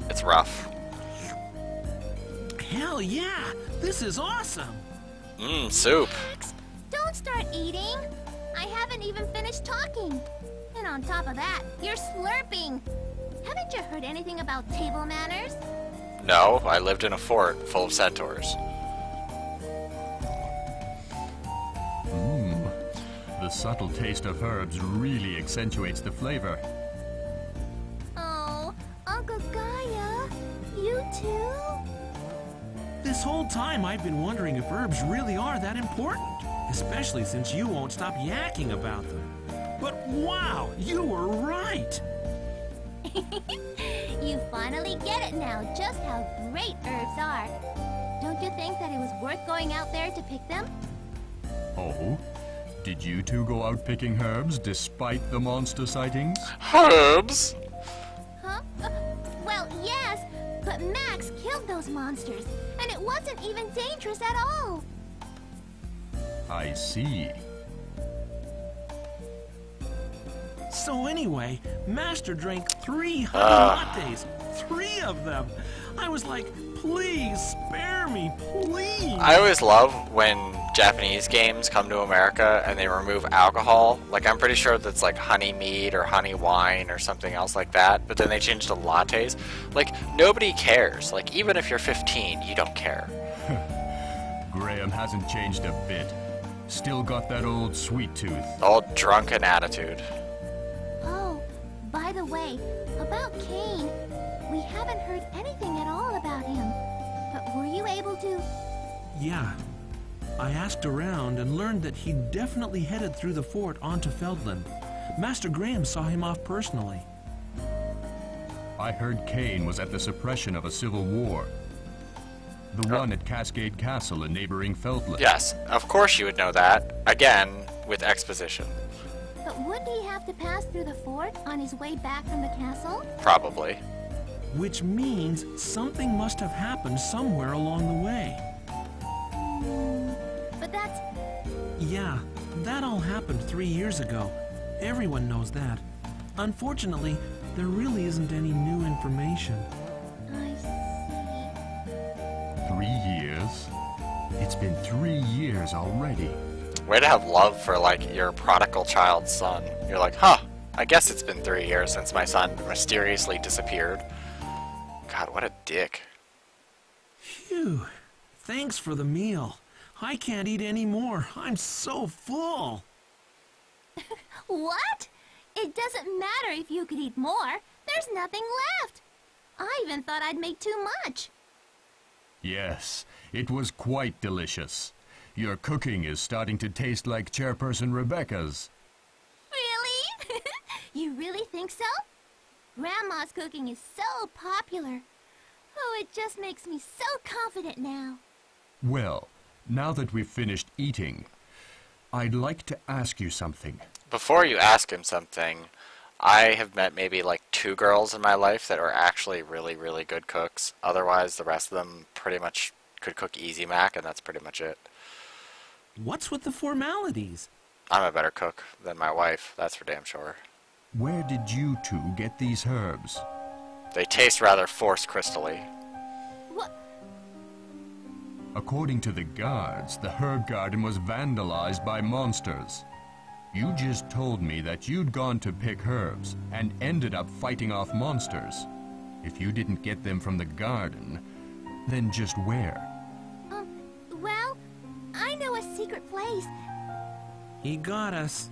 Speaker 1: It's rough.
Speaker 3: Hell yeah! This is awesome!
Speaker 1: Soup.
Speaker 5: Max, don't start eating. I haven't even finished talking. And on top of that, you're slurping. Haven't you heard anything about table manners?
Speaker 1: No, I lived in a fort full of centaurs.
Speaker 4: The subtle taste of herbs really accentuates the flavor.
Speaker 5: Oh, Uncle Gaia, you too?
Speaker 3: This whole time I've been wondering if herbs really are that important, especially since you won't stop yakking about them. But wow, you were right!
Speaker 5: You finally get it now, just how great herbs are. Don't you think that it was worth going out there to pick them?
Speaker 4: Oh? Did you two go out picking herbs despite the monster sightings?
Speaker 1: Herbs?
Speaker 5: Huh? Well, yes, but Max killed those monsters, and it wasn't even dangerous at all.
Speaker 4: I see.
Speaker 3: So anyway, Master drank 3 honey lattes. 3 of them. I was like, please spare me, please.
Speaker 1: I always love when Japanese games come to America and they remove alcohol. Like, I'm pretty sure that's like honey mead or honey wine or something else like that, but then they change to lattes. Like, nobody cares. Like, even if you're 15, you don't care.
Speaker 4: Graham hasn't changed a bit. Still got that old sweet tooth.
Speaker 1: Old drunken attitude.
Speaker 5: Oh, by the way, about Kane, we haven't heard anything at all about him. But were you able to...
Speaker 3: Yeah. I asked around and learned that he definitely headed through the fort onto Feldland. Master Graham saw him off personally.
Speaker 4: I heard Kane was at the suppression of a civil war. The one at Cascade Castle in neighboring Feldland.
Speaker 1: Yes, of course you would know that. Again, with exposition.
Speaker 5: But wouldn't he have to pass through the fort on his way back from the castle?
Speaker 1: Probably.
Speaker 3: Which means something must have happened somewhere along the way.
Speaker 5: But that's...
Speaker 3: Yeah, that all happened 3 years ago. Everyone knows that. Unfortunately, there really isn't any new information.
Speaker 5: I see.
Speaker 4: 3 years? It's been 3 years already.
Speaker 1: Way to have love for, like, your prodigal child's son. You're like, huh, I guess it's been 3 years since my son mysteriously disappeared. God, what a dick.
Speaker 3: Phew. Thanks for the meal. I can't eat any more. I'm so full.
Speaker 5: What? It doesn't matter if you could eat more. There's nothing left. I even thought I'd made too much.
Speaker 4: Yes, it was quite delicious. Your cooking is starting to taste like Chairperson Rebecca's.
Speaker 5: Really? You really think so? Grandma's cooking is so popular. Oh, it just makes me so confident now.
Speaker 4: Well, now that we've finished eating, I'd like to ask you something.
Speaker 1: Before you ask him something, I have met maybe like 2 girls in my life that are actually really, really good cooks. Otherwise, the rest of them pretty much could cook Easy Mac, and that's pretty much it.
Speaker 3: What's with the formalities?
Speaker 1: I'm a better cook than my wife, that's for damn sure.
Speaker 4: Where did you two get these herbs?
Speaker 1: They taste rather force crystally.
Speaker 5: What?
Speaker 4: According to the guards, the herb garden was vandalized by monsters. You just told me that you'd gone to pick herbs and ended up fighting off monsters. If you didn't get them from the garden, then just where?
Speaker 5: Well, I know a secret place.
Speaker 3: He got us.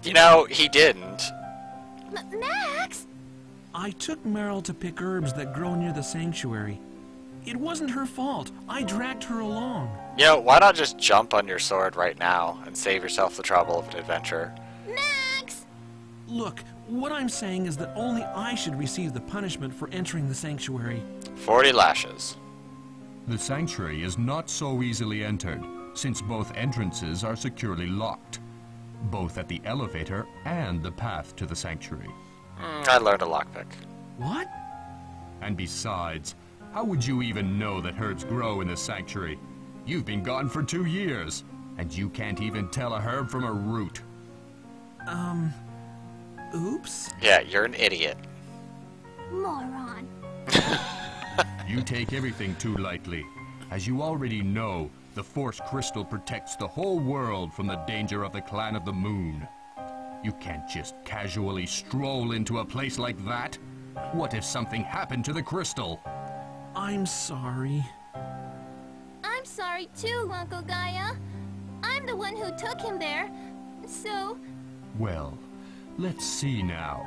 Speaker 1: You know, he didn't.
Speaker 5: Max?
Speaker 3: I took Meryl to pick herbs that grow near the sanctuary. It wasn't her fault. I dragged her along.
Speaker 1: You know, why not just jump on your sword right now and save yourself the trouble of an adventure?
Speaker 5: Max!
Speaker 3: Look, what I'm saying is that only I should receive the punishment for entering the sanctuary.
Speaker 1: 40 lashes.
Speaker 4: The sanctuary is not so easily entered, since both entrances are securely locked, both at the elevator and the path to the sanctuary.
Speaker 1: I learned a lockpick.
Speaker 3: What?
Speaker 4: And besides, how would you even know that herbs grow in the sanctuary? You've been gone for 2 years, and you can't even tell a herb from a root.
Speaker 3: Oops.
Speaker 1: Yeah, you're an idiot.
Speaker 5: Moron.
Speaker 4: You take everything too lightly. As you already know, the Force Crystal protects the whole world from the danger of the Clan of the Moon. You can't just casually stroll into a place like that. What if something happened to the crystal?
Speaker 3: I'm sorry.
Speaker 5: I'm sorry too, Uncle Gaia. I'm the one who took him there, so...
Speaker 4: Well, let's see now.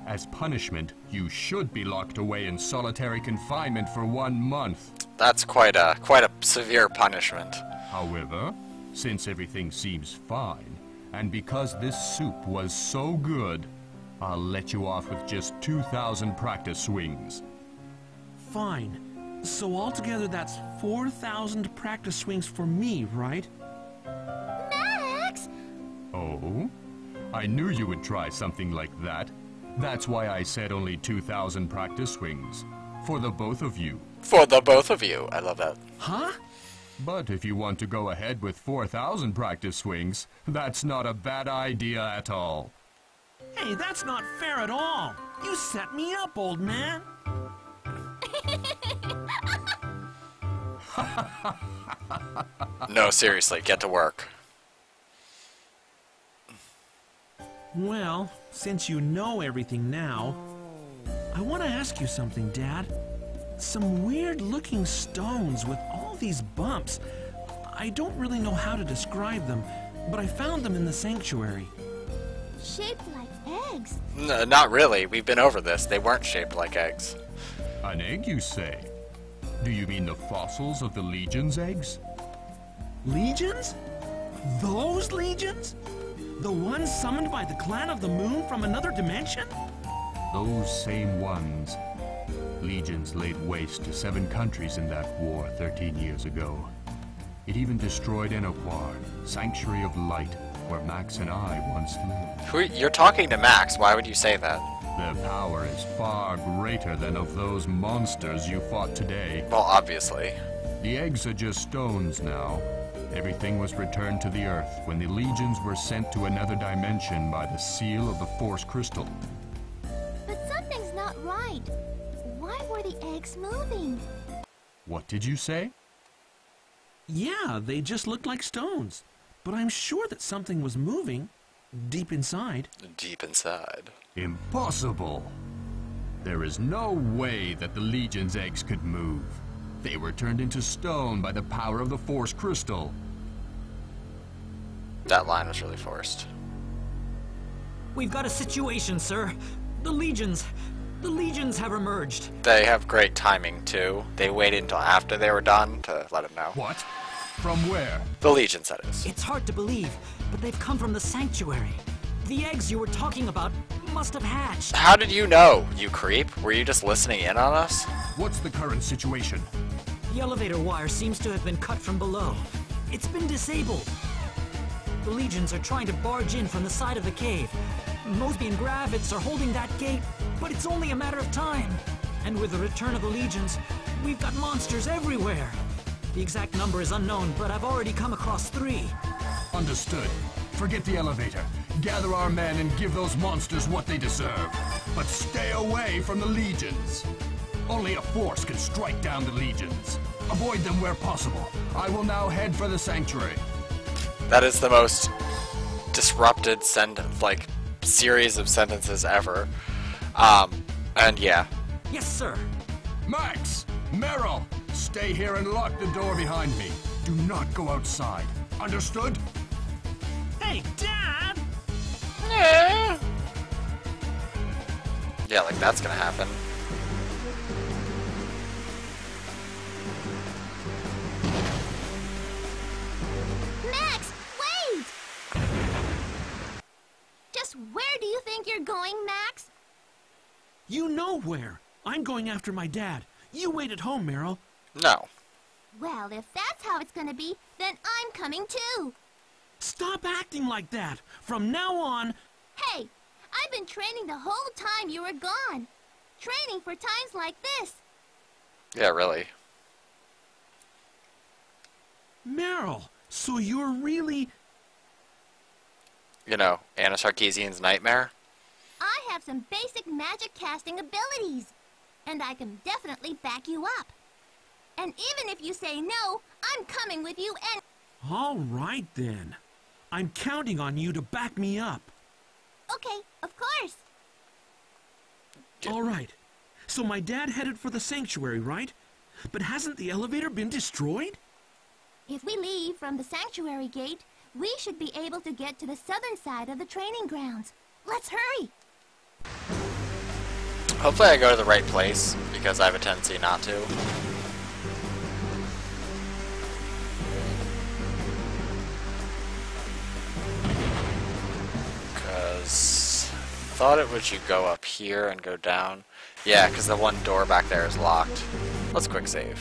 Speaker 4: As punishment, you should be locked away in solitary confinement for 1 month.
Speaker 1: That's quite a severe punishment.
Speaker 4: However, since everything seems fine, And because this soup was so good, I'll let you off with just 2,000 practice swings.
Speaker 3: Fine. So altogether that's 4,000 practice swings for me, right?
Speaker 5: Max!
Speaker 4: Oh? I knew you would try something like that. That's why I said only 2,000 practice swings. For the both of you.
Speaker 1: For the both of you. I love that.
Speaker 3: Huh?
Speaker 4: But if you want to go ahead with 4,000 practice swings, that's not a bad idea at all.
Speaker 3: Hey, that's not fair at all. You set me up, old man.
Speaker 1: No, seriously, get to work.
Speaker 3: Well, since you know everything now, I want to ask you something, Dad. Some weird-looking stones with all these bumps. I don't really know how to describe them, but I found them in the sanctuary.
Speaker 5: Shaped like eggs.
Speaker 1: No, not really. We've been over this. They weren't shaped like eggs.
Speaker 4: An egg, you say? Do you mean the fossils of the Legion's eggs?
Speaker 3: Legions? Those legions? The ones summoned by the Clan of the Moon from another dimension?
Speaker 4: Those same ones. Legions laid waste to 7 countries in that war 13 years ago. It even destroyed Enoquar, Sanctuary of Light, where Max and I once lived.
Speaker 1: You're talking to Max. Why would you say that?
Speaker 4: Their power is far greater than of those monsters you fought today.
Speaker 1: Well, obviously.
Speaker 4: The eggs are just stones now. Everything was returned to the Earth when the Legions were sent to another dimension by the seal of the Force Crystal.
Speaker 5: But something's not right. Why were the eggs moving?
Speaker 4: What did you say?
Speaker 3: Yeah, they just looked like stones. But I'm sure that something was moving deep inside.
Speaker 1: Deep inside.
Speaker 4: Impossible! There is no way that the Legion's eggs could move. They were turned into stone by the power of the Force Crystal.
Speaker 1: That line was really forced.
Speaker 7: We've got a situation, sir. The Legions have emerged.
Speaker 1: They have great timing, too. They waited until after they were done to let him know.
Speaker 4: What? From where?
Speaker 1: The Legions, that is.
Speaker 7: It's hard to believe, but they've come from the sanctuary. The eggs you were talking about must have hatched.
Speaker 1: How did you know, you creep? Were you just listening in on us?
Speaker 4: What's the current situation?
Speaker 7: The elevator wire seems to have been cut from below. It's been disabled. The Legions are trying to barge in from the side of the cave. Mosby and Gravitz are holding that gate, but it's only a matter of time. And with the return of the Legions, we've got monsters everywhere. The exact number is unknown, but I've already come across 3.
Speaker 4: Understood. Forget the elevator. Gather our men and give those monsters what they deserve. But stay away from the Legions. Only a force can strike down the Legions. Avoid them where possible. I will now head for the sanctuary.
Speaker 1: That is the most disrupted series of sentences ever. And yeah.
Speaker 7: Yes, sir.
Speaker 4: Max! Meryl! Stay here and lock the door behind me. Do not go outside. Understood?
Speaker 3: Hey, Dad!
Speaker 1: Yeah, like that's gonna happen.
Speaker 5: Max, wait! Just where do you think you're going, Max?
Speaker 3: You know where. I'm going after my dad. You wait at home, Meryl.
Speaker 1: No.
Speaker 5: Well, if that's how it's gonna be, then I'm coming too.
Speaker 3: Stop acting like that. From now on...
Speaker 5: Hey, I've been training the whole time you were gone. Training for times like this.
Speaker 1: Yeah, really.
Speaker 3: Meryl, so you're really...
Speaker 1: You know, Anna Sarkeesian's nightmare?
Speaker 5: I have some basic magic casting abilities. And I can definitely back you up. And even if you say no, I'm coming with you and...
Speaker 3: All right, then. I'm counting on you to back me up.
Speaker 5: Okay, of course.
Speaker 3: All right. So my dad headed for the sanctuary, right? But hasn't the elevator been destroyed?
Speaker 5: If we leave from the sanctuary gate, we should be able to get to the southern side of the training grounds. Let's hurry.
Speaker 1: Hopefully I go to the right place, because I have a tendency not to. thought it was you go up here and go down. Yeah, because the one door back there is locked. Let's quick save.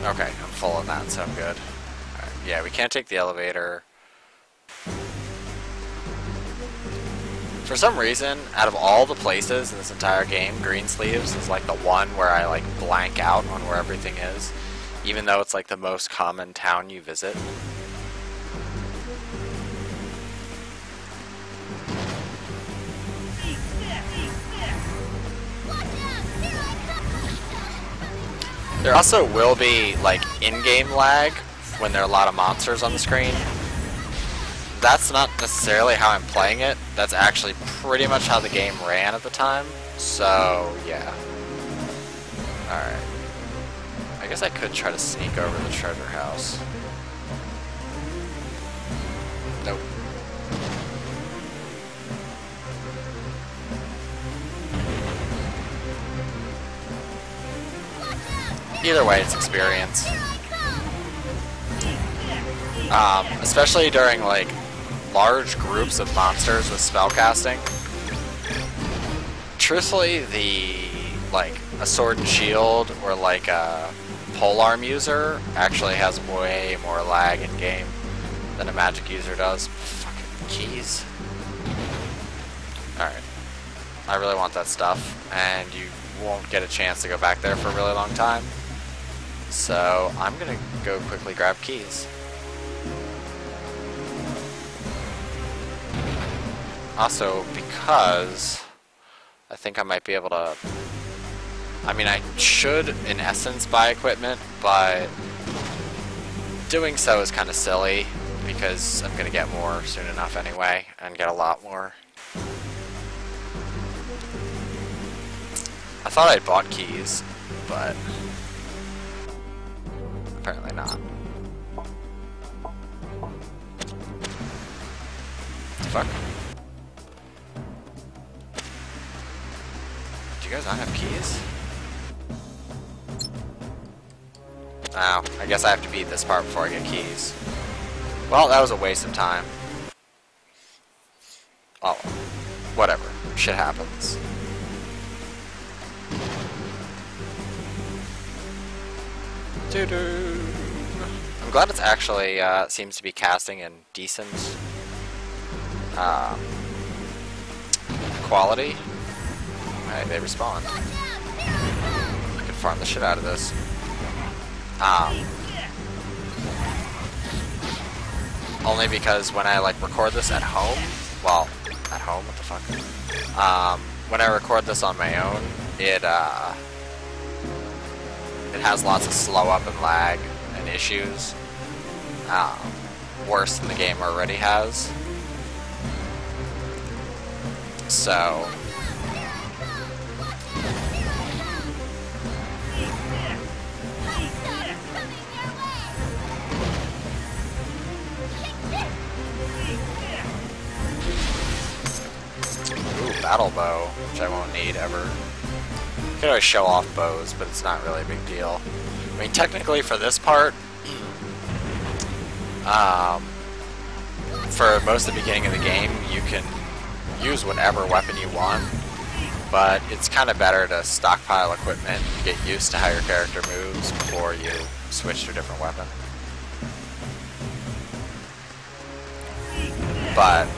Speaker 1: Okay, I'm full on that, so I'm good. Alright, yeah, we can't take the elevator. For some reason, out of all the places in this entire game, Greensleeves is like the one where I like blank out on where everything is, even though it's like the most common town you visit. There also will be like in-game lag when there are a lot of monsters on the screen. That's not necessarily how I'm playing it. That's actually pretty much how the game ran at the time. So, yeah. Alright. I guess I could try to sneak over the treasure house. Nope. Either way, it's experience. Especially during, like, large groups of monsters with spellcasting. Truthfully, a sword and shield or like a polearm user actually has way more lag in game than a magic user does. Fucking keys. Alright. I really want that stuff, and you won't get a chance to go back there for a really long time. So I'm gonna go quickly grab keys. Also, because I think I might be able to... I mean, I should, in essence, buy equipment, but doing so is kind of silly, because I'm going to get more soon enough anyway, and get a lot more. I thought I'd bought keys, but apparently not. Fuck. Do you guys not have keys? Oh, I guess I have to beat this part before I get keys. Well, that was a waste of time. Oh, whatever. Shit happens. Doo-doo. I'm glad it's actually seems to be casting in decent quality. Alright, they respond. I can farm the shit out of this. Only because when I like record this at home, well, at home, what the fuck? When I record this on my own, it has lots of slow up and lag and issues. Worse than the game already has. So battle bow, which I won't need ever. You can always show off bows, but it's not really a big deal. I mean, technically for this part, for most of the beginning of the game, you can use whatever weapon you want, but it's kind of better to stockpile equipment and get used to how your character moves before you switch to a different weapon. But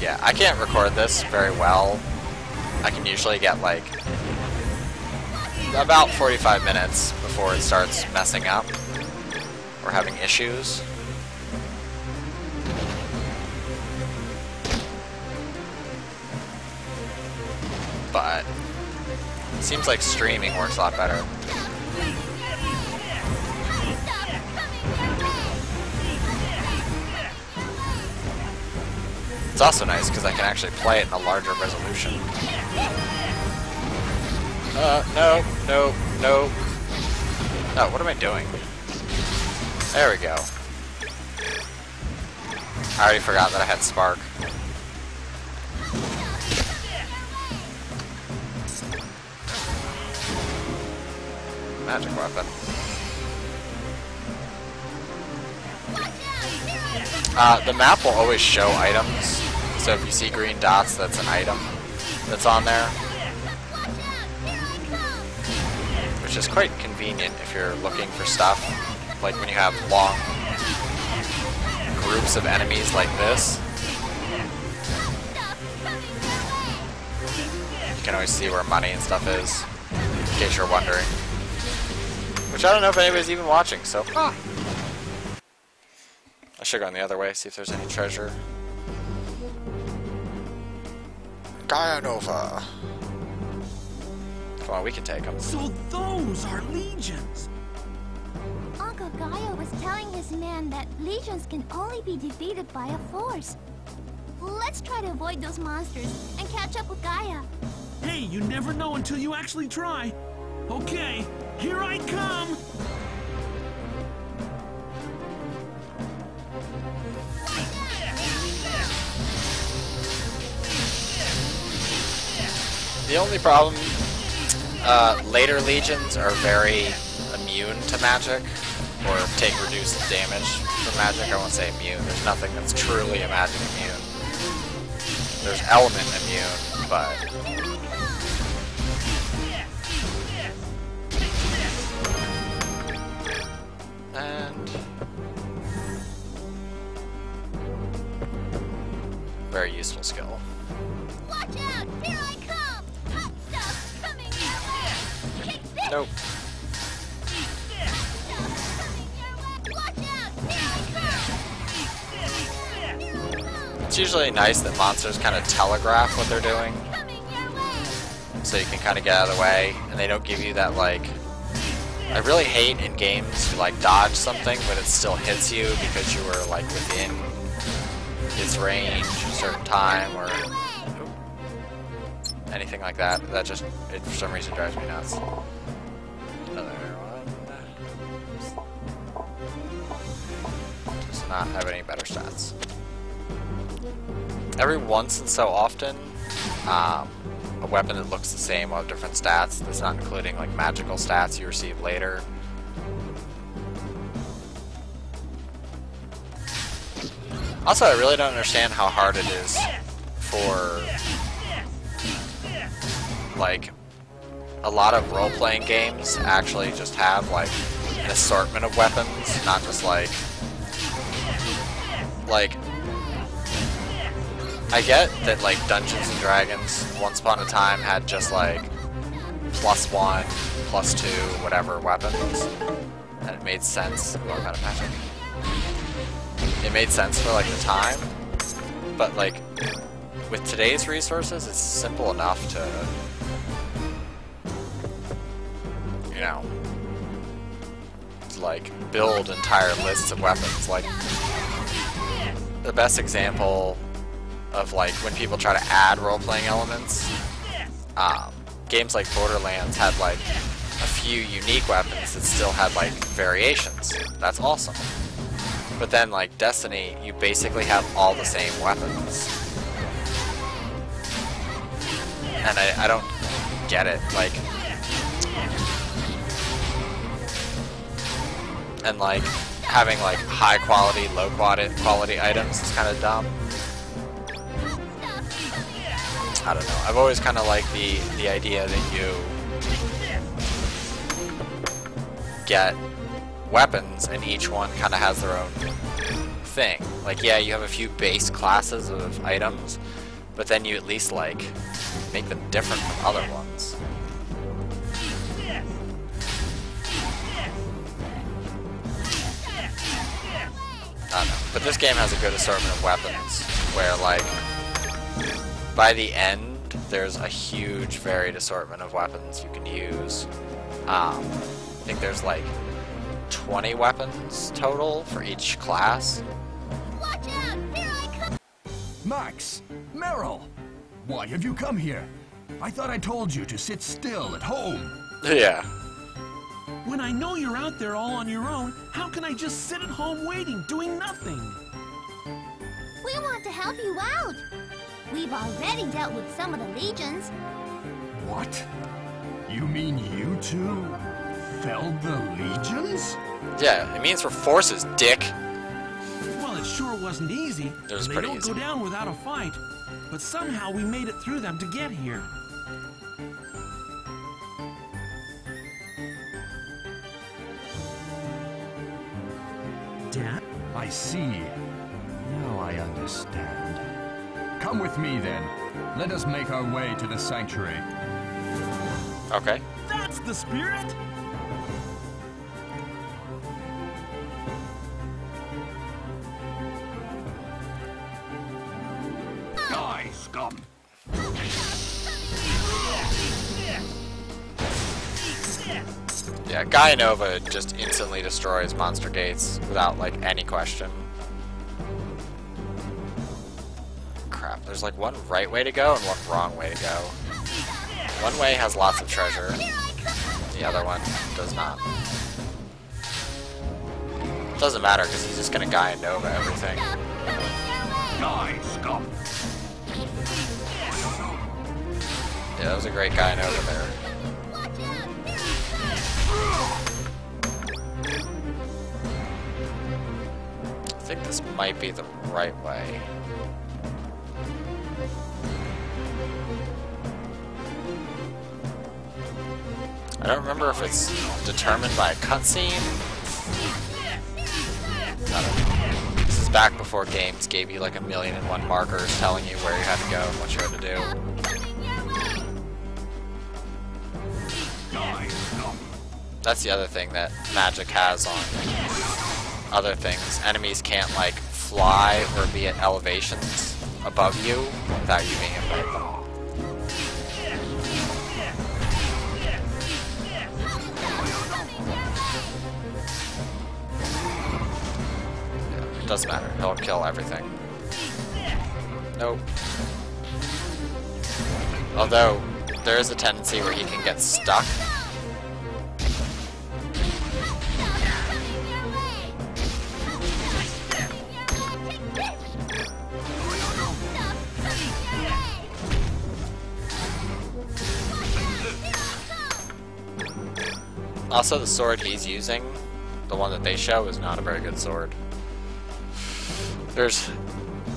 Speaker 1: yeah, I can't record this very well. I can usually get like about 45 minutes before it starts messing up or having issues. But it seems like streaming works a lot better. It's also nice because I can actually play it in a larger resolution. No. Oh, what am I doing? There we go. I already forgot that I had Spark. Magic weapon. The map will always show items, so if you see green dots, that's an item that's on there. Which is quite convenient if you're looking for stuff, like when you have long groups of enemies like this. You can always see where money and stuff is, in case you're wondering. Which I don't know if anybody's even watching, so... I should go on the other way, see if there's any treasure. Gaia Nova. Come on, we can take them.
Speaker 3: So those are legions.
Speaker 5: Uncle Gaia was telling his men that legions can only be defeated by a force. Let's try to avoid those monsters and catch up with Gaia.
Speaker 3: Hey, you never know until you actually try. Okay, here I come.
Speaker 1: The only problem, later legions are very immune to magic, or take reduced damage from magic. I won't say immune. There's nothing that's truly a magic immune. There's element immune, but... And... very useful skill.
Speaker 5: Watch out! Here I come! Hot stuff coming your way! Take this!
Speaker 1: Nope.
Speaker 5: Watch out! Here I come!
Speaker 1: It's usually nice that monsters kind of telegraph what they're doing,
Speaker 5: Coming your way!
Speaker 1: so you can kind of get out of the way, and they don't give you that, like... I really hate in games you, like, dodge something, but it still hits you because you were, like, within its range at a certain time, or anything like that. That just, it for some reason drives me nuts. Another one. Does not have any better stats. Every once and so often, a weapon that looks the same will have different stats. That's not including like magical stats you receive later. Also, I really don't understand how hard it is for like a lot of role-playing games to actually just have like an assortment of weapons, not just like I get that like Dungeons and Dragons once upon a time had just like +1, +2, whatever weapons, and it made sense. Oh, kind of magic. It made sense for like the time, but like with today's resources, it's simple enough to, you know, like build entire lists of weapons. Like the best example of like when people try to add role-playing elements, games like Borderlands had like a few unique weapons that still had like variations. That's awesome. But then like Destiny, you basically have all the same weapons. And I don't get it, like... And like, having like high quality, low quality items is kind of dumb. I don't know. I've always kind of liked the idea that you get weapons and each one kind of has their own thing. Like, yeah, you have a few base classes of items, but then you at least like make them different from other ones. I don't know. But this game has a good assortment of weapons where like by the end there's a huge varied assortment of weapons you can use. I think there's like 20 weapons total for each class.
Speaker 5: Watch out! Here I come!
Speaker 4: Max! Meryl! Why have you come here? I thought I told you to sit still at home.
Speaker 1: Yeah.
Speaker 3: When I know you're out there all on your own, how can I just sit at home waiting, doing nothing?
Speaker 5: We want to help you out. We've already dealt with some of the legions.
Speaker 4: What? You mean you two felled the legions?
Speaker 1: Yeah, it means we're forces, dick.
Speaker 3: Well, it sure wasn't easy.
Speaker 1: It was
Speaker 3: They
Speaker 1: pretty
Speaker 3: don't
Speaker 1: easy.
Speaker 3: go down without a fight. But somehow we made it through them to get here. Dad?
Speaker 4: I see. Now I understand. Come with me, then. Let us make our way to the sanctuary.
Speaker 1: Okay.
Speaker 3: That's the spirit!
Speaker 6: Die, scum!
Speaker 1: Yeah, Gaia Nova just instantly destroys monster gates without, like, any question. Crap, there's like one right way to go and one wrong way to go. One way has lots of treasure, the other one does not. Doesn't matter because he's just gonna Gaia Nova everything.
Speaker 6: Die, scum!
Speaker 1: Yeah, that was a great Gaia Nova there. I think this might be the right way. I don't remember if it's determined by a cutscene. I don't know. This is back before games gave you like 1,000,001 markers telling you where you had to go and what you had to do.
Speaker 6: Die, scum!
Speaker 1: That's the other thing that magic has on other things. Enemies can't like fly or be at elevations above you without you being able to hit them. Yeah, it doesn't matter. He'll kill everything. Nope. Although, there is a tendency where he can get stuck. Also, the sword he's using, the one that they show, is not a very good sword.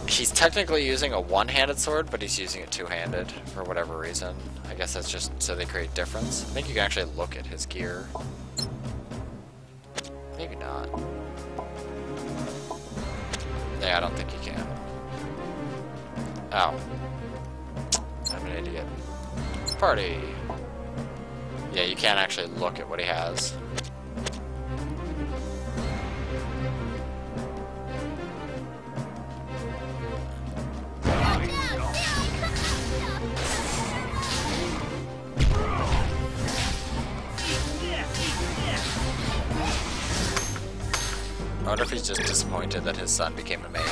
Speaker 1: He's technically using a one-handed sword, but he's using it two-handed for whatever reason. I guess that's just so they create difference. I think you can actually look at his gear. Maybe not. Yeah, I don't think you can. Oh. I'm an idiot. Party! Yeah, you can't actually look at what he has. I wonder if he's just disappointed that his son became a mage.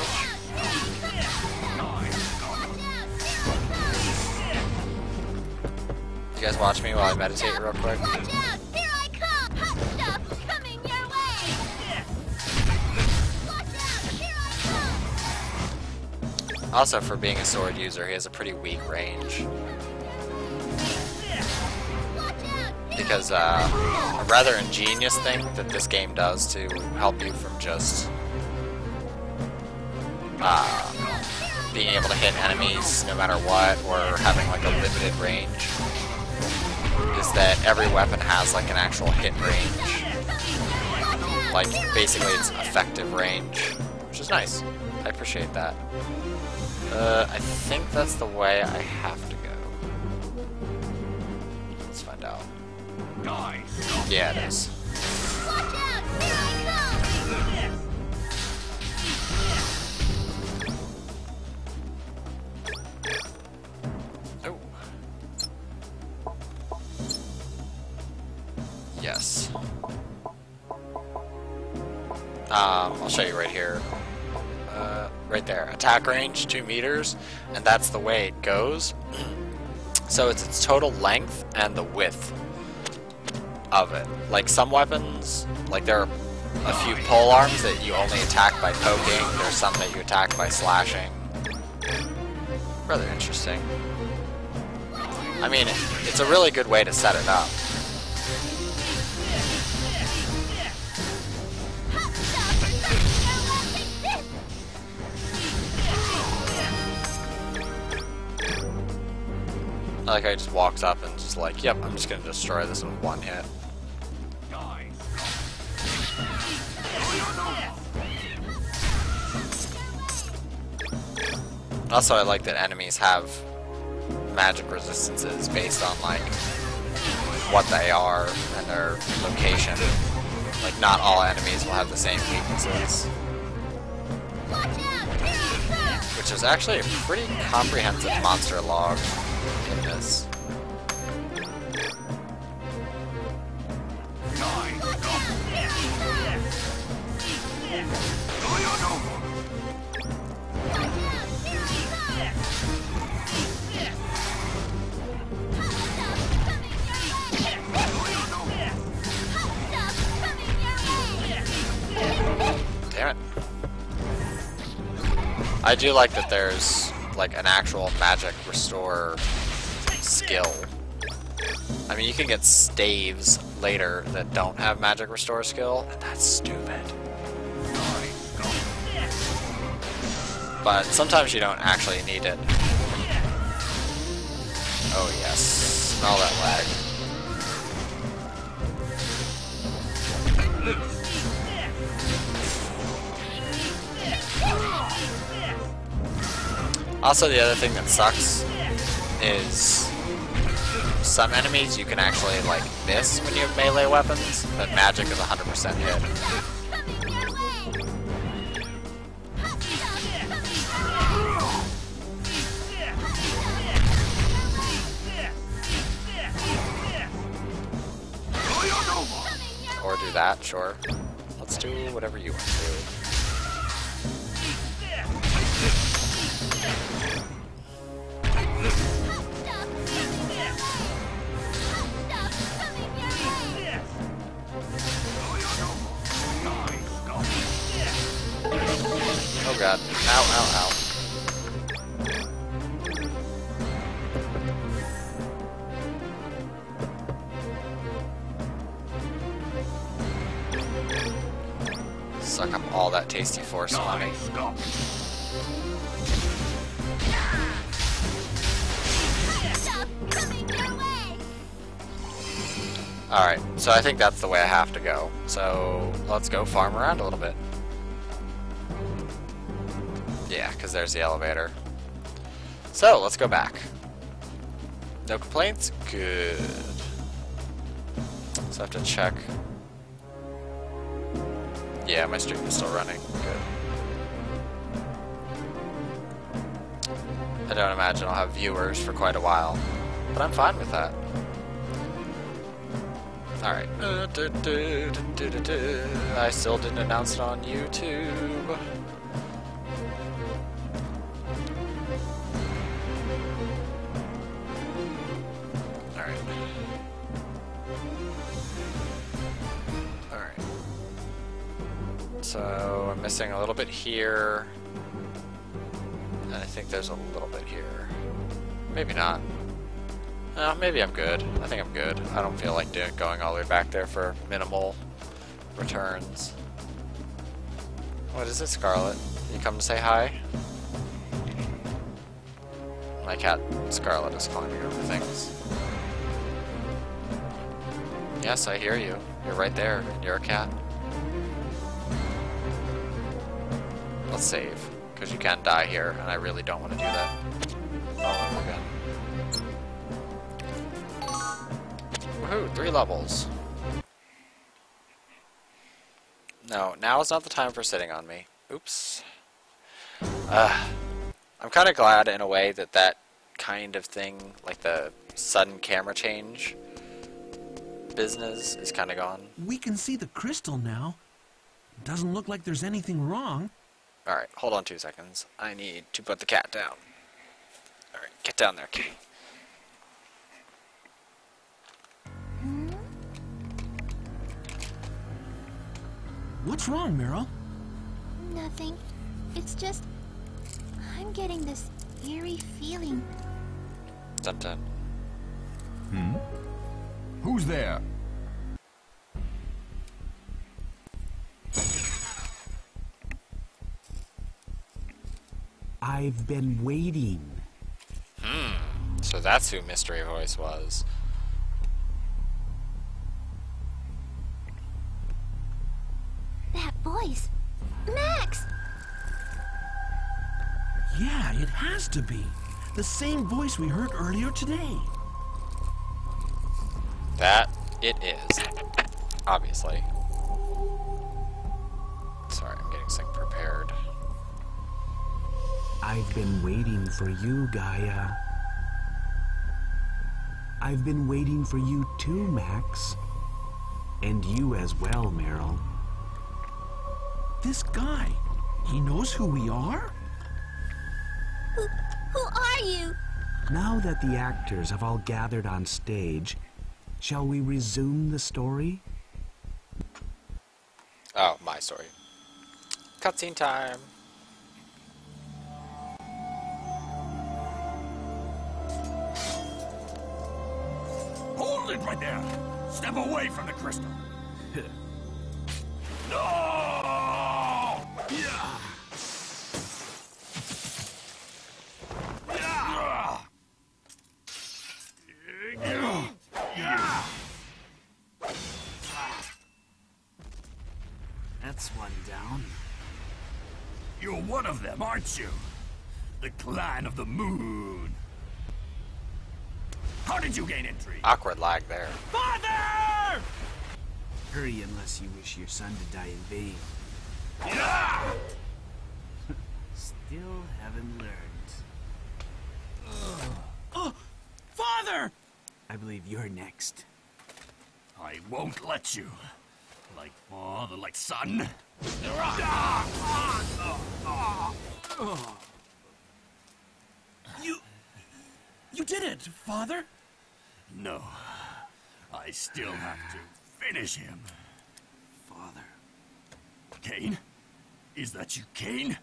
Speaker 1: You guys watch me while I meditate real quick?
Speaker 5: Watch out! Here I come! Hot stuff coming your way! Watch out! Here I come!
Speaker 1: Also, for being a sword user, he has a pretty weak range. Because a rather ingenious thing that this game does to help you from just being able to hit enemies no matter what, or having like a limited range, is that every weapon has like an actual hit range. Like basically it's effective range, which is nice. I appreciate that. I think that's the way I have to go. Let's find out. Yeah, it is.
Speaker 5: Watch out! Here I come!
Speaker 1: Oh. Yes. I'll show you right here. Right there. Attack range, 2 meters, and that's the way it goes. So it's its total length and the width of it. Like some weapons, like there are a few pole arms that you only attack by poking, there's some that you attack by slashing. Rather interesting. I mean, it's a really good way to set it up. like how he just walks up and just like, yep, I'm just gonna destroy this in one hit. Also, I like that enemies have magic resistances based on like what they are and their location. Like, not all enemies will have the same weaknesses. Which is actually a pretty comprehensive monster log in this. Damn it. I do like that there's like an actual magic restore skill. I mean, you can get staves later that don't have magic restore skill, and that's stupid. But sometimes you don't actually need it. Oh yes, smell that lag. Also, the other thing that sucks is some enemies you can actually like miss when you have melee weapons, but magic is 100% hit. Or do that, sure. Let's do whatever you want to do. Oh god. Ow, ow, ow. Suck up all that tasty force money. Alright, so I think that's the way I have to go. So let's go farm around a little bit. Yeah, because there's the elevator. So, let's go back. No complaints? Good. So I have to check. Yeah, my stream is still running. Good. I don't imagine I'll have viewers for quite a while, but I'm fine with that. Alright. I still didn't announce it on YouTube. So I'm missing a little bit here, and I think there's a little bit here. Maybe not. No, maybe I'm good. I think I'm good. I don't feel like going all the way back there for minimal returns. What is it, Scarlet? You come to say hi? My cat, Scarlet, is climbing over things. Yes, I hear you. You're right there. You're a cat. Let's save, because you can die here, and I really don't want to do that. All over again. Woohoo, 3 levels. No, now is not the time for sitting on me. Oops. I'm kind of glad in a way that that kind of thing, like the sudden camera change business, is kind of gone.
Speaker 3: We can see the crystal now. Doesn't look like there's anything wrong.
Speaker 1: Alright, hold on 2 seconds. I need to put the cat down. Alright, get down there, kitty.
Speaker 3: What's wrong, Meryl?
Speaker 5: Nothing. It's just... I'm getting this eerie feeling.
Speaker 1: Dun dun.
Speaker 4: Who's there?
Speaker 6: I've been waiting.
Speaker 1: So So that's who Mystery Voice was.
Speaker 5: That voice. Max!
Speaker 3: Yeah, it has to be. The same voice we heard earlier today.
Speaker 1: That it is. Obviously. Sorry, I'm getting something prepared.
Speaker 8: I've been waiting for you, Gaia. I've been waiting for you too, Max. And you as well, Meryl.
Speaker 3: This guy, he knows who we are?
Speaker 5: Who are you?
Speaker 8: Now that the actors have all gathered on stage, shall we resume the story?
Speaker 1: Oh, my story. Cutscene time.
Speaker 9: Hold it right there! Step away from the crystal! No! Yeah!
Speaker 6: That's one down.
Speaker 9: You're one of them, aren't you? The Clan of the Moon. How did you gain entry?
Speaker 1: Awkward lag there.
Speaker 9: Father!
Speaker 6: Hurry unless you wish your son to die in vain.
Speaker 9: Yeah!
Speaker 6: Still haven't learned.
Speaker 3: Oh, Father!
Speaker 6: I believe you're next.
Speaker 9: I won't let you. Like father, like son.
Speaker 3: You did it, Father.
Speaker 9: No. I still have to finish him.
Speaker 6: Father.
Speaker 9: Cain? Is that you, Cain?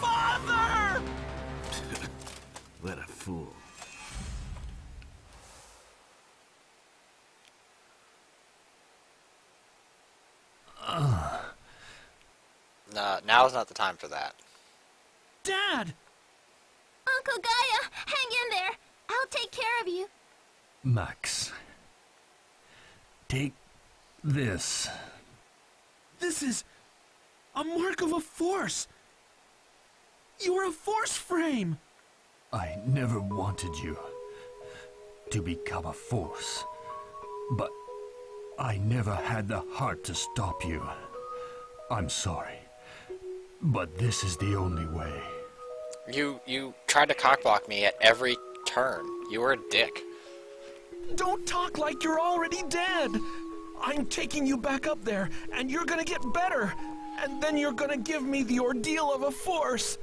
Speaker 3: Father!
Speaker 6: What a fool.
Speaker 1: Nah, now's not the time for that.
Speaker 3: Dad!
Speaker 5: Uncle Gaia, hang in there. I'll take care of you.
Speaker 9: Max. Take this.
Speaker 3: This is a mark of a force. You're a force frame.
Speaker 9: I never wanted you to become a force, but I never had the heart to stop you. I'm sorry, but this is the only way.
Speaker 1: You tried to cockblock me at every turn. You were a dick.
Speaker 3: Don't talk like you're already dead. I'm taking you back up there, and you're gonna get better. And then you're gonna give me the ordeal of a force.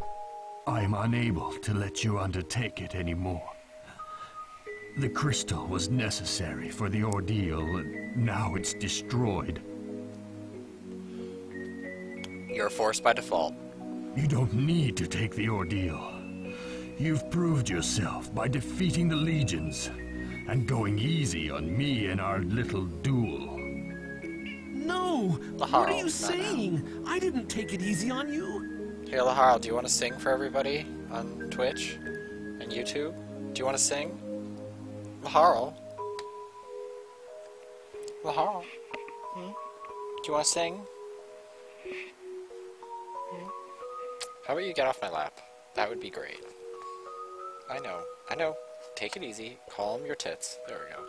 Speaker 9: I'm unable to let you undertake it anymore. The crystal was necessary for the ordeal, and now it's destroyed.
Speaker 1: You're a force by default.
Speaker 9: You don't need to take the ordeal. You've proved yourself by defeating the legions and going easy on me in our little duel.
Speaker 3: No! What are you saying? I didn't take it easy on you.
Speaker 1: Hey, Laharl, do you want to sing for everybody on Twitch and YouTube? Do you want to sing? Laharl? Laharl? Do you want to sing? How about you get off my lap? That would be great. I know. Take it easy. Calm your tits. There we go.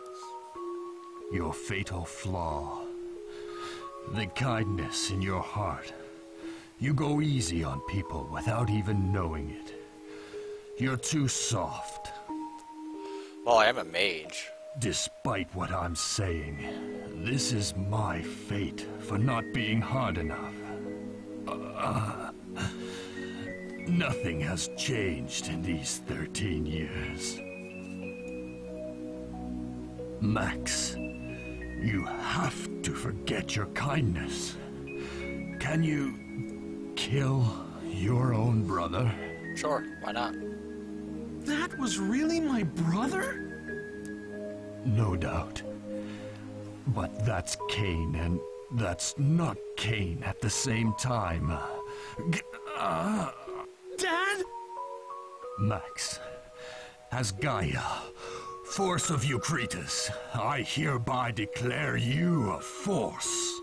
Speaker 9: Your fatal flaw. The kindness in your heart. You go easy on people without even knowing it. You're too soft.
Speaker 1: Well, I am a mage.
Speaker 9: Despite what I'm saying, this is my fate for not being hard enough. Nothing has changed in these 13 years. Max, you have to forget your kindness. Can you kill your own brother?
Speaker 1: Sure, why not?
Speaker 3: That was really my brother?
Speaker 9: No doubt. But that's Cain, and That's not Cain at the same time.
Speaker 3: Dad?
Speaker 9: Max, as Gaia, force of Eucrates, I hereby declare you a force.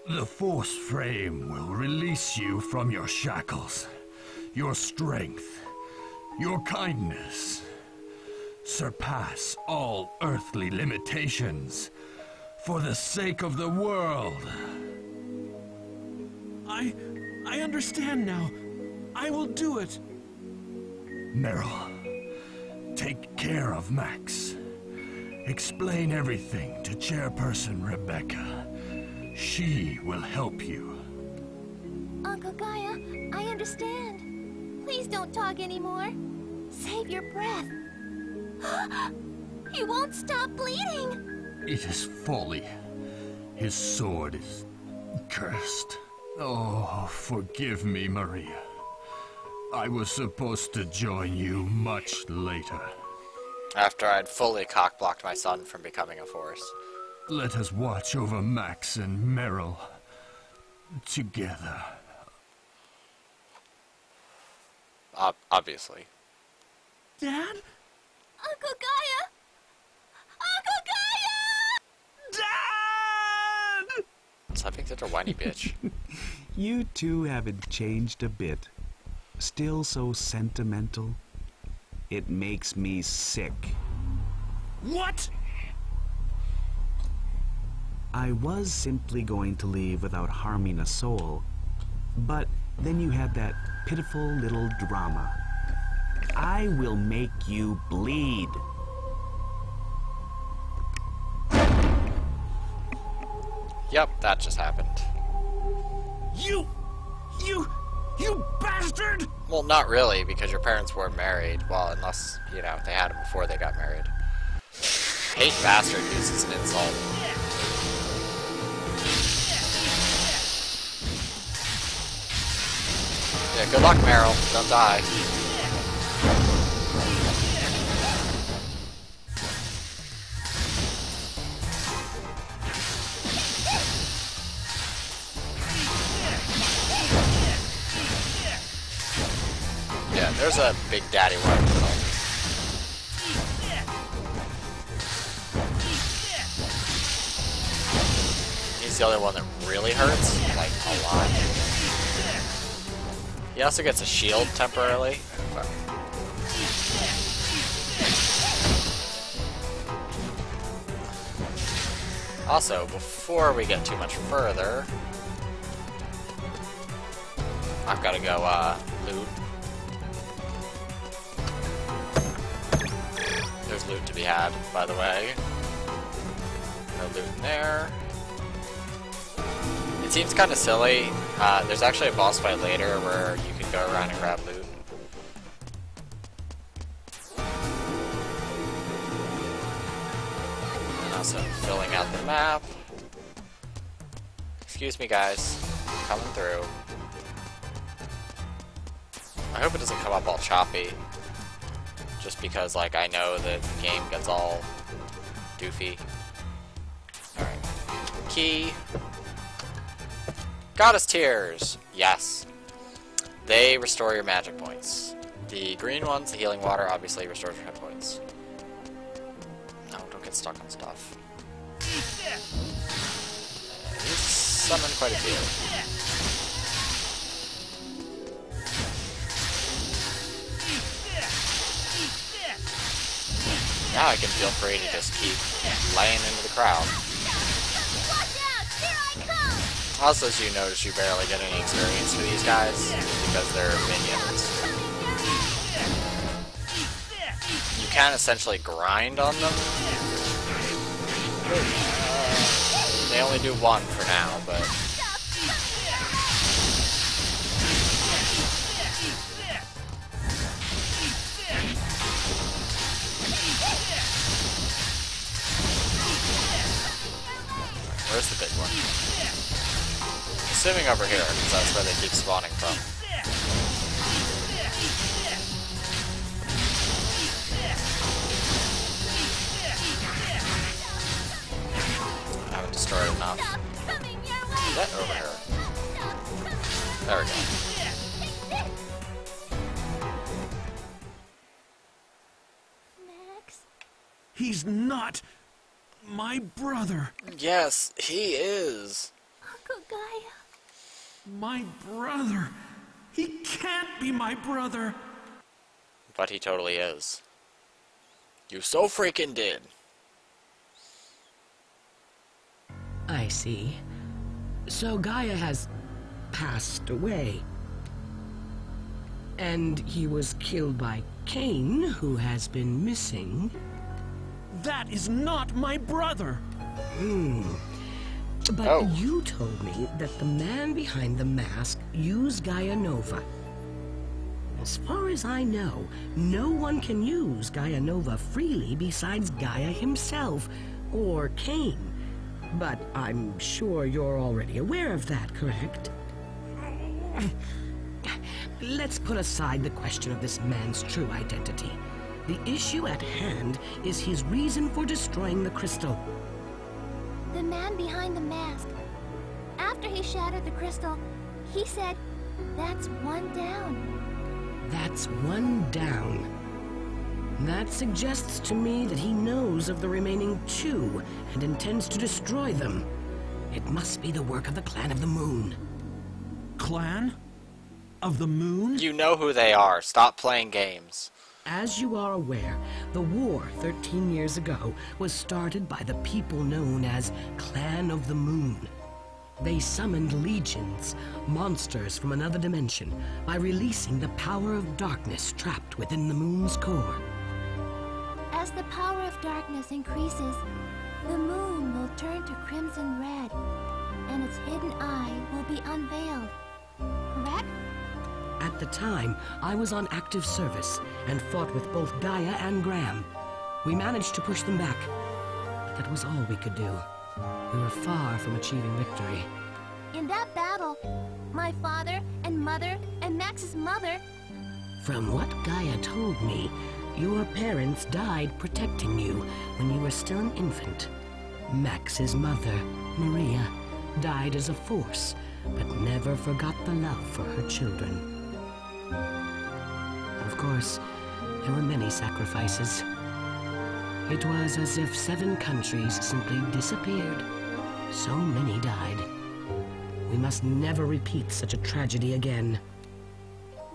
Speaker 9: The force frame will release you from your shackles, your strength, your kindness. Surpass all earthly limitations for the sake of the world.
Speaker 3: I understand now. I will do it.
Speaker 9: Meryl, take care of Max. Explain everything to Chairperson Rebecca. She will help you.
Speaker 5: Uncle Gaia, I understand. Please don't talk anymore. Save your breath. He won't stop bleeding.
Speaker 9: It is folly. His sword is cursed. Oh, forgive me, Maria. I was supposed to join you much later.
Speaker 1: After I'd fully cock-blocked my son from becoming a force.
Speaker 9: Let us watch over Max and Meryl together.
Speaker 1: Obviously.
Speaker 3: Dad?
Speaker 5: Uncle Gaia! Uncle Gaia!
Speaker 3: Dad!
Speaker 1: Stop being such a whiny bitch.
Speaker 8: You two haven't changed a bit. Still so sentimental. It makes me sick.
Speaker 3: What?
Speaker 8: I was simply going to leave without harming a soul, but then you had that pitiful little drama. I will make you bleed.
Speaker 1: Yep, that just happened.
Speaker 3: You bastard!
Speaker 1: Well, not really, because your parents weren't married. Well, unless, you know, they had them before they got married. Hate bastard uses an insult. Yeah, good luck, Meryl. Don't die. Yeah, there's a big daddy one. He's the only one that really hurts, like, a lot. He also gets a shield temporarily. Also, before we get too much further, I've got to go, loot. There's loot to be had, by the way. No loot in there. It seems kind of silly. There's actually a boss fight later where you can go around and grab loot. And also filling out the map. Excuse me, guys. Coming through. I hope it doesn't come up all choppy. Just because, like, I know that the game gets all doofy. Alright. Key. Goddess Tears! Yes. They restore your magic points. The green ones, the healing water, obviously restores your hit points. No, don't get stuck on stuff. He's summoned quite a few. Now I can feel free to just keep laying into the crowd. Also, as you notice, you barely get any experience for these guys, because they're minions. You can essentially grind on them. They only do one for now, but... Where's the big one? Assuming over here, because that's where they keep spawning from. I haven't destroyed enough. Get over here. There we go.
Speaker 5: Max?
Speaker 3: He's not my brother.
Speaker 1: Yes, he is.
Speaker 5: Uncle Gaia?
Speaker 3: My brother. He can't be my brother.
Speaker 1: But he totally is. You so freaking did.
Speaker 2: I see. So Gaia has passed away. And he was killed by Cain, who has been missing.
Speaker 3: That is not my brother.
Speaker 2: But you told me that the man behind the mask used Gaia Nova. As far as I know, no one can use Gaia Nova freely besides Gaia himself, or Cain. But I'm sure you're already aware of that, correct? Let's put aside the question of this man's true identity. The issue at hand is his reason for destroying the crystal.
Speaker 5: The man behind the mask. After he shattered the crystal, he said, "That's one down."
Speaker 2: That's one down. That suggests to me that he knows of the remaining two and intends to destroy them. It must be the work of the Clan of the Moon.
Speaker 3: Clan? Of the Moon?
Speaker 1: You know who they are. Stop playing games.
Speaker 2: As you are aware, the war 13 years ago was started by the people known as Clan of the Moon. They summoned legions, monsters from another dimension, by releasing the power of darkness trapped within the moon's core.
Speaker 5: As the power of darkness increases, the moon will turn to crimson red, and its hidden eye will be unveiled. Correct?
Speaker 2: At the time, I was on active service and fought with both Gaia and Graham. We managed to push them back, but that was all we could do. We were far from achieving victory.
Speaker 5: In that battle, my father and mother and Max's mother...
Speaker 2: From what Gaia told me, your parents died protecting you when you were still an infant. Max's mother, Maria, died as a force, but never forgot the love for her children. Of course, there were many sacrifices. It was as if 7 countries simply disappeared. So many died. We must never repeat such a tragedy again.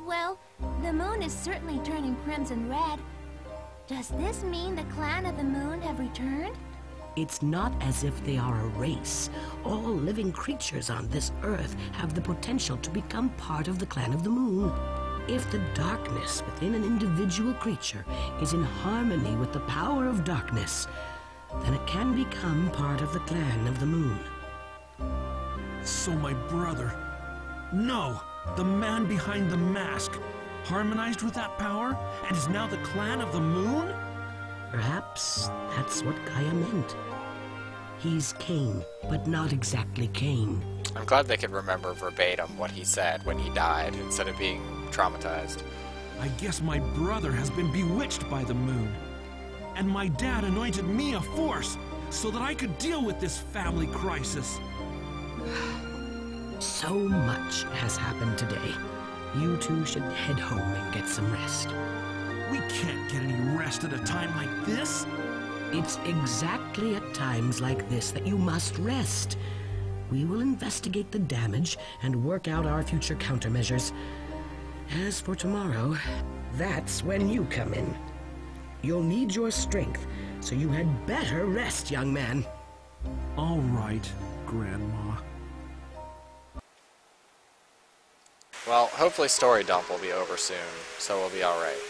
Speaker 5: Well, the moon is certainly turning crimson red. Does this mean the Clan of the Moon have returned?
Speaker 2: It's not as if they are a race. All living creatures on this earth have the potential to become part of the Clan of the Moon. If the darkness within an individual creature is in harmony with the power of darkness, then it can become part of the Clan of the Moon.
Speaker 3: So my brother... No! The man behind the mask harmonized with that power and is now the Clan of the Moon?
Speaker 2: Perhaps that's what Gaia meant. He's Cain, but not exactly Cain.
Speaker 1: I'm glad they could remember verbatim what he said when he died instead of being traumatized.
Speaker 3: I guess my brother has been bewitched by the moon. And my dad anointed me a force so that I could deal with this family crisis.
Speaker 2: So much has happened today. You two should head home and get some rest.
Speaker 3: We can't get any rest at a time like this.
Speaker 2: It's exactly at times like this that you must rest. We will investigate the damage and work out our future countermeasures. As for tomorrow, that's when you come in. You'll need your strength, so you had better rest, young man.
Speaker 3: All right, Grandma.
Speaker 1: Well, hopefully Story Dump will be over soon, so we'll be alright.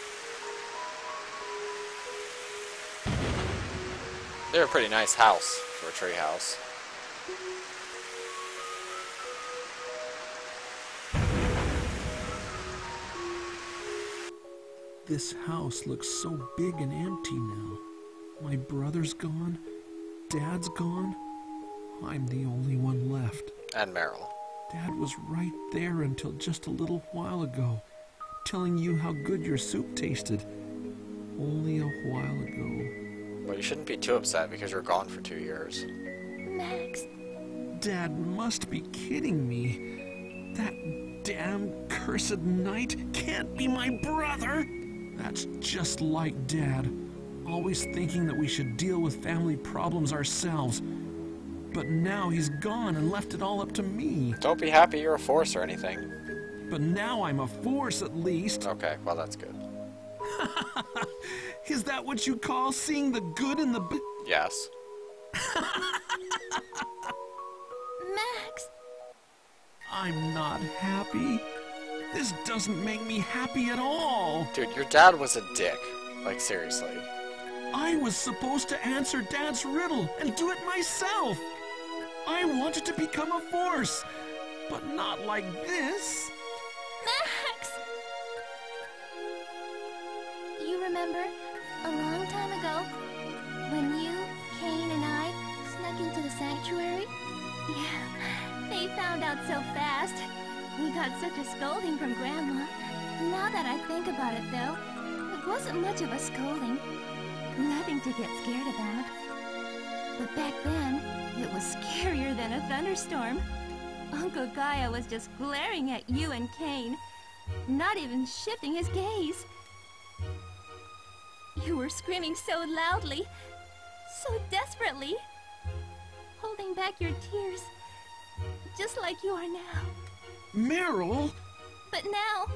Speaker 1: They're a pretty nice house for a tree house.
Speaker 3: This house looks so big and empty now. My brother's gone, Dad's gone. I'm the only one left.
Speaker 1: And Meryl.
Speaker 3: Dad was right there until just a little while ago, telling you how good your soup tasted. Only a while ago.
Speaker 1: Well, you shouldn't be too upset because you're gone for 2 years.
Speaker 5: Max,
Speaker 3: Dad must be kidding me. That damn cursed knight can't be my brother! That's just like Dad. Always thinking that we should deal with family problems ourselves. But now he's gone and left it all up to me.
Speaker 1: Don't be happy you're a force or anything.
Speaker 3: But now I'm a force at least.
Speaker 1: Okay, well that's good.
Speaker 3: Is that what you call seeing the good in the
Speaker 1: Yes.
Speaker 5: Max!
Speaker 3: I'm not happy. This doesn't make me happy at all.
Speaker 1: Dude, your dad was a dick. Like, seriously.
Speaker 3: I was supposed to answer Dad's riddle and do it myself. I wanted to become a force, but not like this.
Speaker 5: Max! You remember, a long time ago, when you, Kane, and I snuck into the sanctuary? Yeah, they found out so fast. We got such a scolding from Grandma. Now that I think about it, though, it wasn't much of a scolding. Nothing to get scared about. But back then, it was scarier than a thunderstorm. Uncle Gaia was just glaring at you and Kane, not even shifting his gaze. You were screaming so loudly, so desperately, holding back your tears, just like you are now.
Speaker 3: Meryl!
Speaker 5: But now,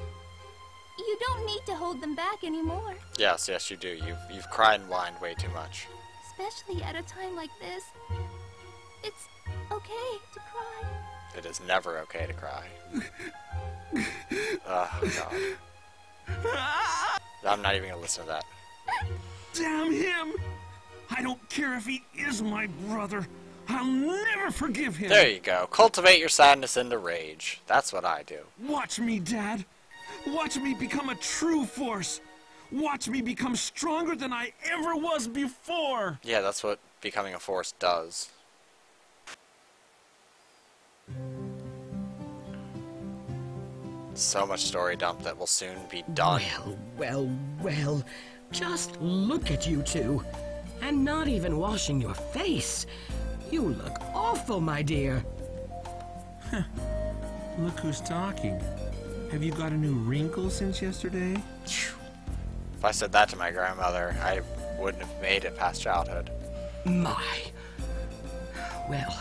Speaker 5: you don't need to hold them back anymore.
Speaker 1: Yes, yes, you do. You've cried and whined way too much.
Speaker 5: Especially at a time like this. It's okay to cry.
Speaker 1: It is never okay to cry. Oh, God. I'm not even gonna listen to that.
Speaker 3: Damn him! I don't care if he is my brother. I'll never forgive him.
Speaker 1: There you go. Cultivate your sadness into rage. That's what I do.
Speaker 3: Watch me, Dad. Watch me become a true force. Watch me become stronger than I ever was before.
Speaker 1: Yeah, that's what becoming a force does. So much story dump that will soon be done.
Speaker 2: Well. Just look at you two. And not even washing your face. You look awful, my dear.
Speaker 3: Look who's talking. Have you got a new wrinkle since yesterday?
Speaker 1: If I said that to my grandmother, I wouldn't have made it past childhood.
Speaker 2: My. Well,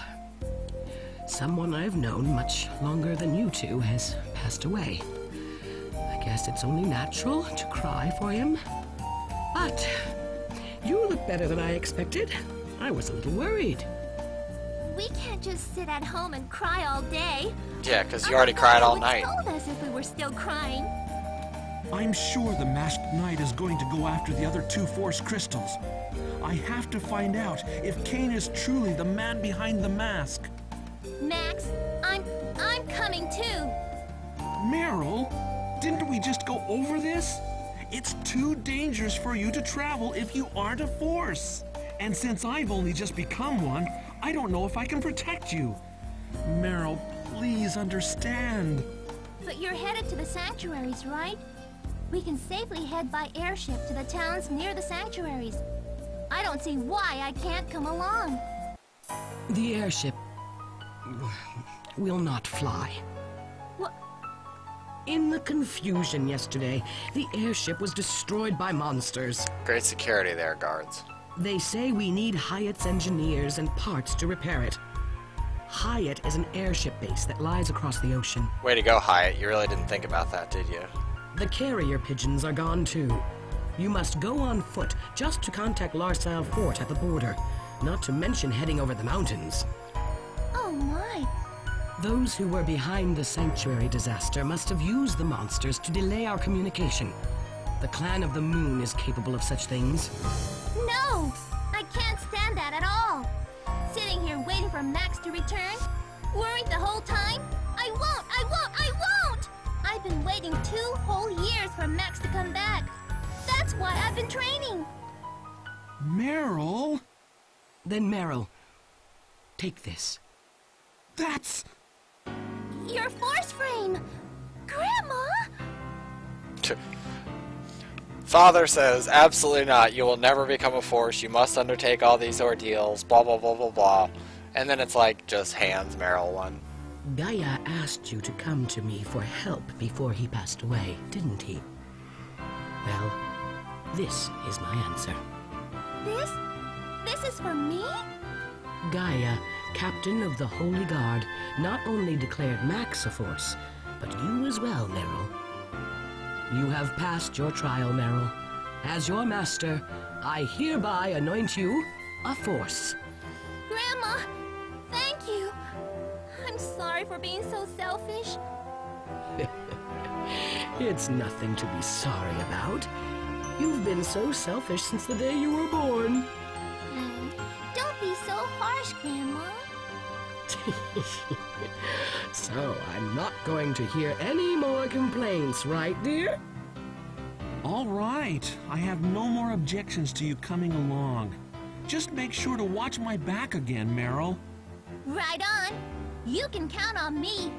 Speaker 2: someone I've known much longer than you two has passed away. I guess it's only natural to cry for him. But you look better than I expected. I was a little worried.
Speaker 5: We can't just sit at home and cry all day.
Speaker 1: Yeah, because you already cried all night.
Speaker 5: Uncle Gaia would scold us if we were still crying.
Speaker 3: I'm sure the Masked Knight is going to go after the other two Force crystals. I have to find out if Kane is truly the man behind the mask.
Speaker 5: Max, I'm coming too.
Speaker 3: Meryl, didn't we just go over this? It's too dangerous for you to travel if you aren't a Force. And since I've only just become one, I don't know if I can protect you. Meryl, please understand.
Speaker 5: But you're headed to the sanctuaries, right? We can safely head by airship to the towns near the sanctuaries. I don't see why I can't come along.
Speaker 2: The airship will not fly.
Speaker 5: What?
Speaker 2: In the confusion yesterday, the airship was destroyed by monsters.
Speaker 1: Great security there, guards.
Speaker 2: They say we need Hyatt's engineers and parts to repair it. Hyatt is an airship base that lies across the ocean.
Speaker 1: Way to go, Hyatt. You really didn't think about that, did you?
Speaker 2: The carrier pigeons are gone too. You must go on foot just to contact Larsile Fort at the border, not to mention heading over the mountains.
Speaker 5: Oh my.
Speaker 2: Those who were behind the sanctuary disaster must have used the monsters to delay our communication. The Clan of the Moon is capable of such things.
Speaker 5: No! I can't stand that at all. Sitting here waiting for Max to return? Worried the whole time? I won't! I've been waiting 2 whole years for Max to come back. That's why I've been training.
Speaker 3: Meryl?
Speaker 2: Then Meryl, take this.
Speaker 3: That's...
Speaker 5: Your force frame! Grandma!
Speaker 1: Father says, absolutely not. You will never become a force. You must undertake all these ordeals. Blah, blah, blah, blah, blah. And then it's like, just hands Meryl one.
Speaker 2: Gaia asked you to come to me for help before he passed away, didn't he? Well, this is my answer.
Speaker 5: This is for me?
Speaker 2: Gaia, captain of the Holy Guard, not only declared Max a force, but you as well, Meryl. You have passed your trial, Meryl. As your master, I hereby anoint you a force.
Speaker 5: Grandma, thank you. I'm sorry for being so selfish.
Speaker 2: It's nothing to be sorry about. You've been so selfish since the day you were born.
Speaker 5: Don't be so harsh, Grandma.
Speaker 2: So, I'm not going to hear any more complaints, right, dear?
Speaker 3: All right. I have no more objections to you coming along. Just make sure to watch my back again, Meryl.
Speaker 5: Right on. You can count on me.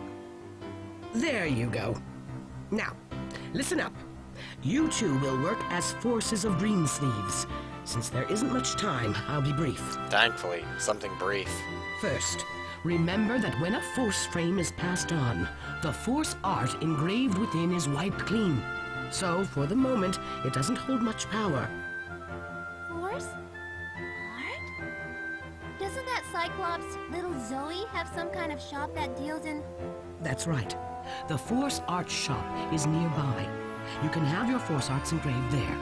Speaker 2: There you go. Now, listen up. You two will work as forces of Greensleeves. Since there isn't much time, I'll be brief.
Speaker 1: Thankfully, something brief.
Speaker 2: First, remember that when a force frame is passed on, the force art engraved within is wiped clean. So, for the moment, it doesn't hold much power.
Speaker 5: Force? Art? Doesn't that Cyclops, little Zoe, have some kind of shop that deals in...
Speaker 2: That's right. The Force Art Shop is nearby. You can have your Force Arts engraved there.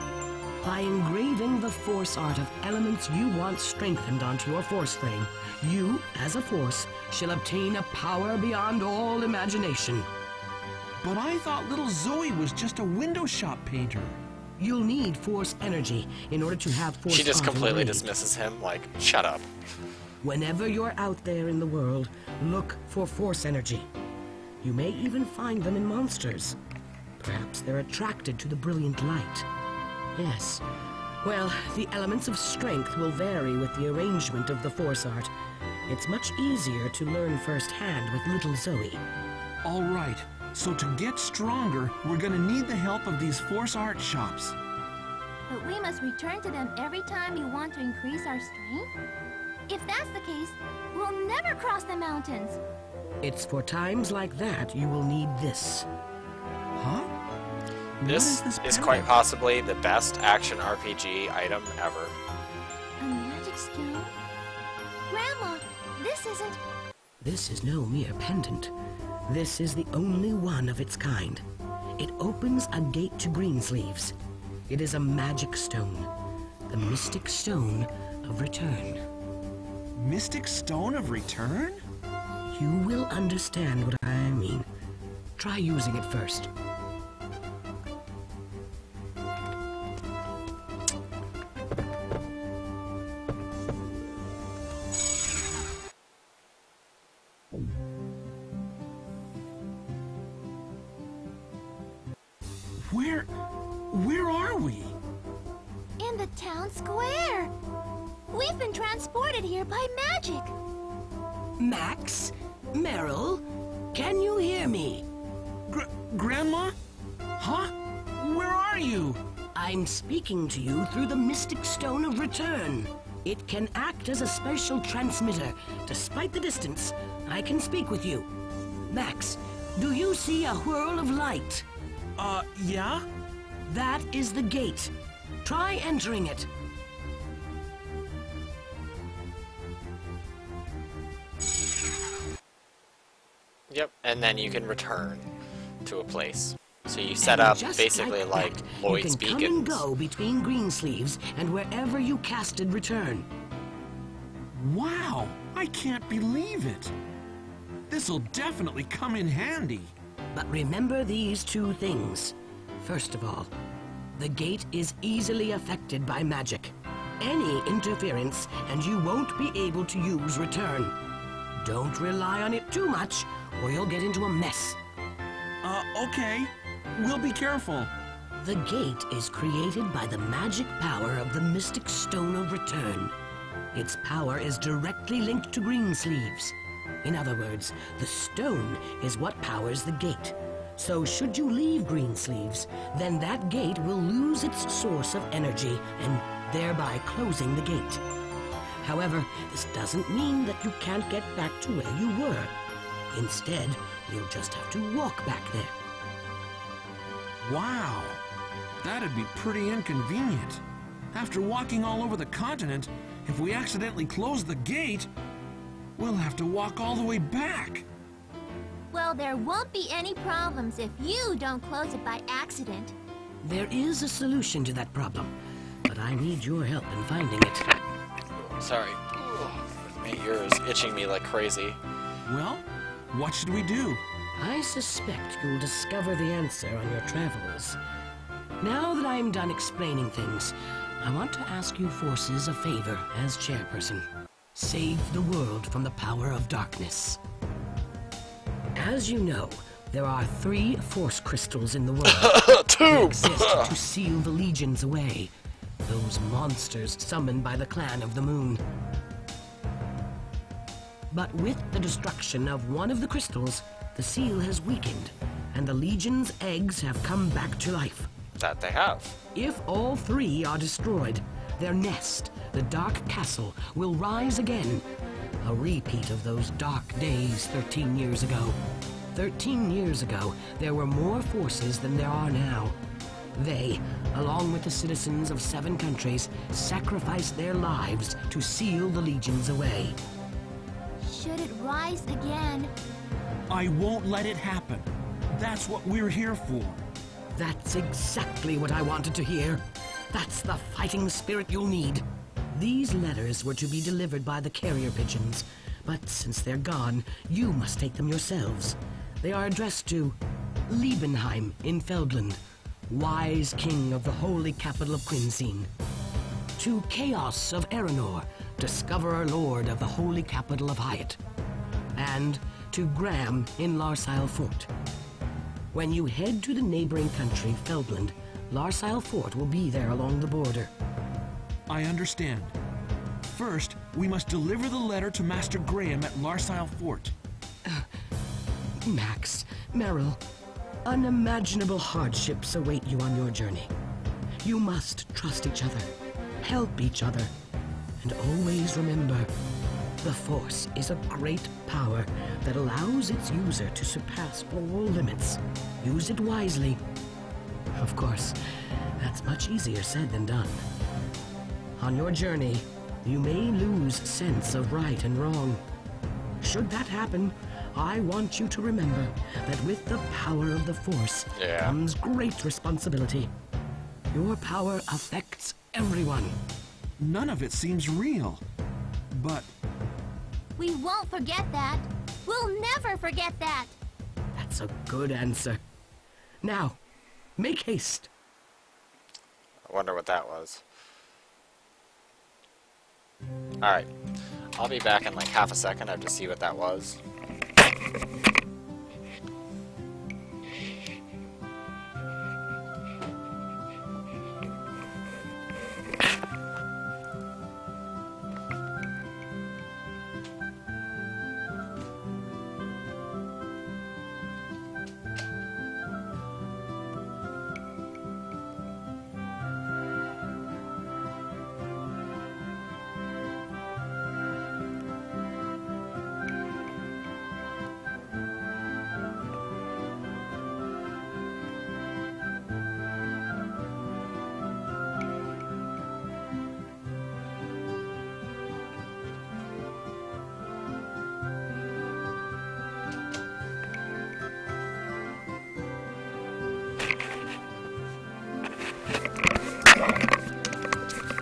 Speaker 2: By engraving the Force Art of elements you want strengthened onto your Force frame, you, as a Force, shall obtain a power beyond all imagination.
Speaker 3: But I thought little Zoe was just a window shop painter.
Speaker 2: You'll need Force energy in order to have Force
Speaker 1: She just
Speaker 2: Art
Speaker 1: completely
Speaker 2: engraved.
Speaker 1: dismisses him, like, shut up.
Speaker 2: Whenever you're out there in the world, look for Force energy. You may even find them in monsters. Perhaps they're attracted to the brilliant light. Yes. Well, the elements of strength will vary with the arrangement of the Force Art. It's much easier to learn firsthand with little Zoe.
Speaker 3: All right. So to get stronger, we're gonna need the help of these Force Art shops.
Speaker 5: But we must return to them every time we want to increase our strength? If that's the case, we'll never cross the mountains.
Speaker 2: It's for times like that you will need this.
Speaker 3: Huh?
Speaker 1: This is quite possibly the best action RPG item ever.
Speaker 5: A magic stone? Grandma, this isn't...
Speaker 2: This is no mere pendant. This is the only one of its kind. It opens a gate to Greensleeves. It is a magic stone. The Mystic Stone of Return.
Speaker 3: Mystic Stone of Return?
Speaker 2: You will understand what I mean. Try using it first.
Speaker 3: Where are we?
Speaker 5: In the town square. We've been transported here by magic.
Speaker 2: Max? Meryl? Can you hear me?
Speaker 3: Grandma? Huh? Where are you?
Speaker 2: I'm speaking to you through the Mystic Stone of Return. It can act as a special transmitter. Despite the distance, I can speak with you. Max, do you see a whirl of light?
Speaker 3: Yeah?
Speaker 2: That is the gate. Try entering it.
Speaker 1: Yep, and then you can return to a place. So you set up basically like Lloyd's
Speaker 2: beacons. You can come and go between Greensleeves and wherever you casted return.
Speaker 3: Wow! I can't believe it! This'll definitely come in handy.
Speaker 2: But remember these two things. First of all, the gate is easily affected by magic. Any interference, and you won't be able to use return. Don't rely on it too much, or you'll get into a mess.
Speaker 3: Okay. We'll be careful.
Speaker 2: The gate is created by the magic power of the Mystic Stone of Return. Its power is directly linked to Greensleeves. In other words, the stone is what powers the gate. So should you leave Greensleeves, then that gate will lose its source of energy and thereby closing the gate. However, this doesn't mean that you can't get back to where you were. Instead, you'll just have to walk back there.
Speaker 3: Wow, that'd be pretty inconvenient. After walking all over the continent, if we accidentally close the gate, we'll have to walk all the way back.
Speaker 5: Well, there won't be any problems if you don't close it by accident.
Speaker 2: There is a solution to that problem, but I need your help in finding it.
Speaker 1: Sorry. My ear is itching me like crazy.
Speaker 3: Well, what should we do?
Speaker 2: I suspect you'll discover the answer on your travels. Now that I'm done explaining things, I want to ask you forces a favor as chairperson. Save the world from the power of darkness. As you know, there are 3 force crystals in the world.
Speaker 1: 2!
Speaker 2: They exist to seal the legions away. Those monsters summoned by the Clan of the Moon. But with the destruction of one of the crystals, the seal has weakened, and the Legion's eggs have come back to life.
Speaker 1: That they have.
Speaker 2: If all 3 are destroyed, their nest, the Dark Castle, will rise again. A repeat of those dark days 13 years ago. 13 years ago, there were more forces than there are now. They, along with the citizens of 7 countries, sacrificed their lives to seal the legions away.
Speaker 5: Should it rise again?
Speaker 3: I won't let it happen. That's what we're here for.
Speaker 2: That's exactly what I wanted to hear. That's the fighting spirit you'll need. These letters were to be delivered by the carrier pigeons, but since they're gone, you must take them yourselves. They are addressed to Liebenheim in Feldland, wise king of the holy capital of Quinzine. To Chaos of Erenor, discoverer lord of the holy capital of Hyatt. And to Graham in Larsile Fort. When you head to the neighboring country, Feldland, Larsile Fort will be there along the border.
Speaker 3: I understand. First, we must deliver the letter to Master Graham at Larsile Fort.
Speaker 2: Max, Meryl, unimaginable hardships await you on your journey. You must trust each other, help each other, and always remember, the Force is a great power that allows its user to surpass all limits. Use it wisely. Of course, that's much easier said than done. On your journey, you may lose sense of right and wrong. Should that happen, I want you to remember that with the power of the Force comes great responsibility. Your power affects everyone.
Speaker 3: None of it seems real, but...
Speaker 5: We won't forget that. We'll never forget that.
Speaker 2: That's a good answer. Now, make haste.
Speaker 1: I wonder what that was. Alright. I'll be back in like half a second. I have to see what that was.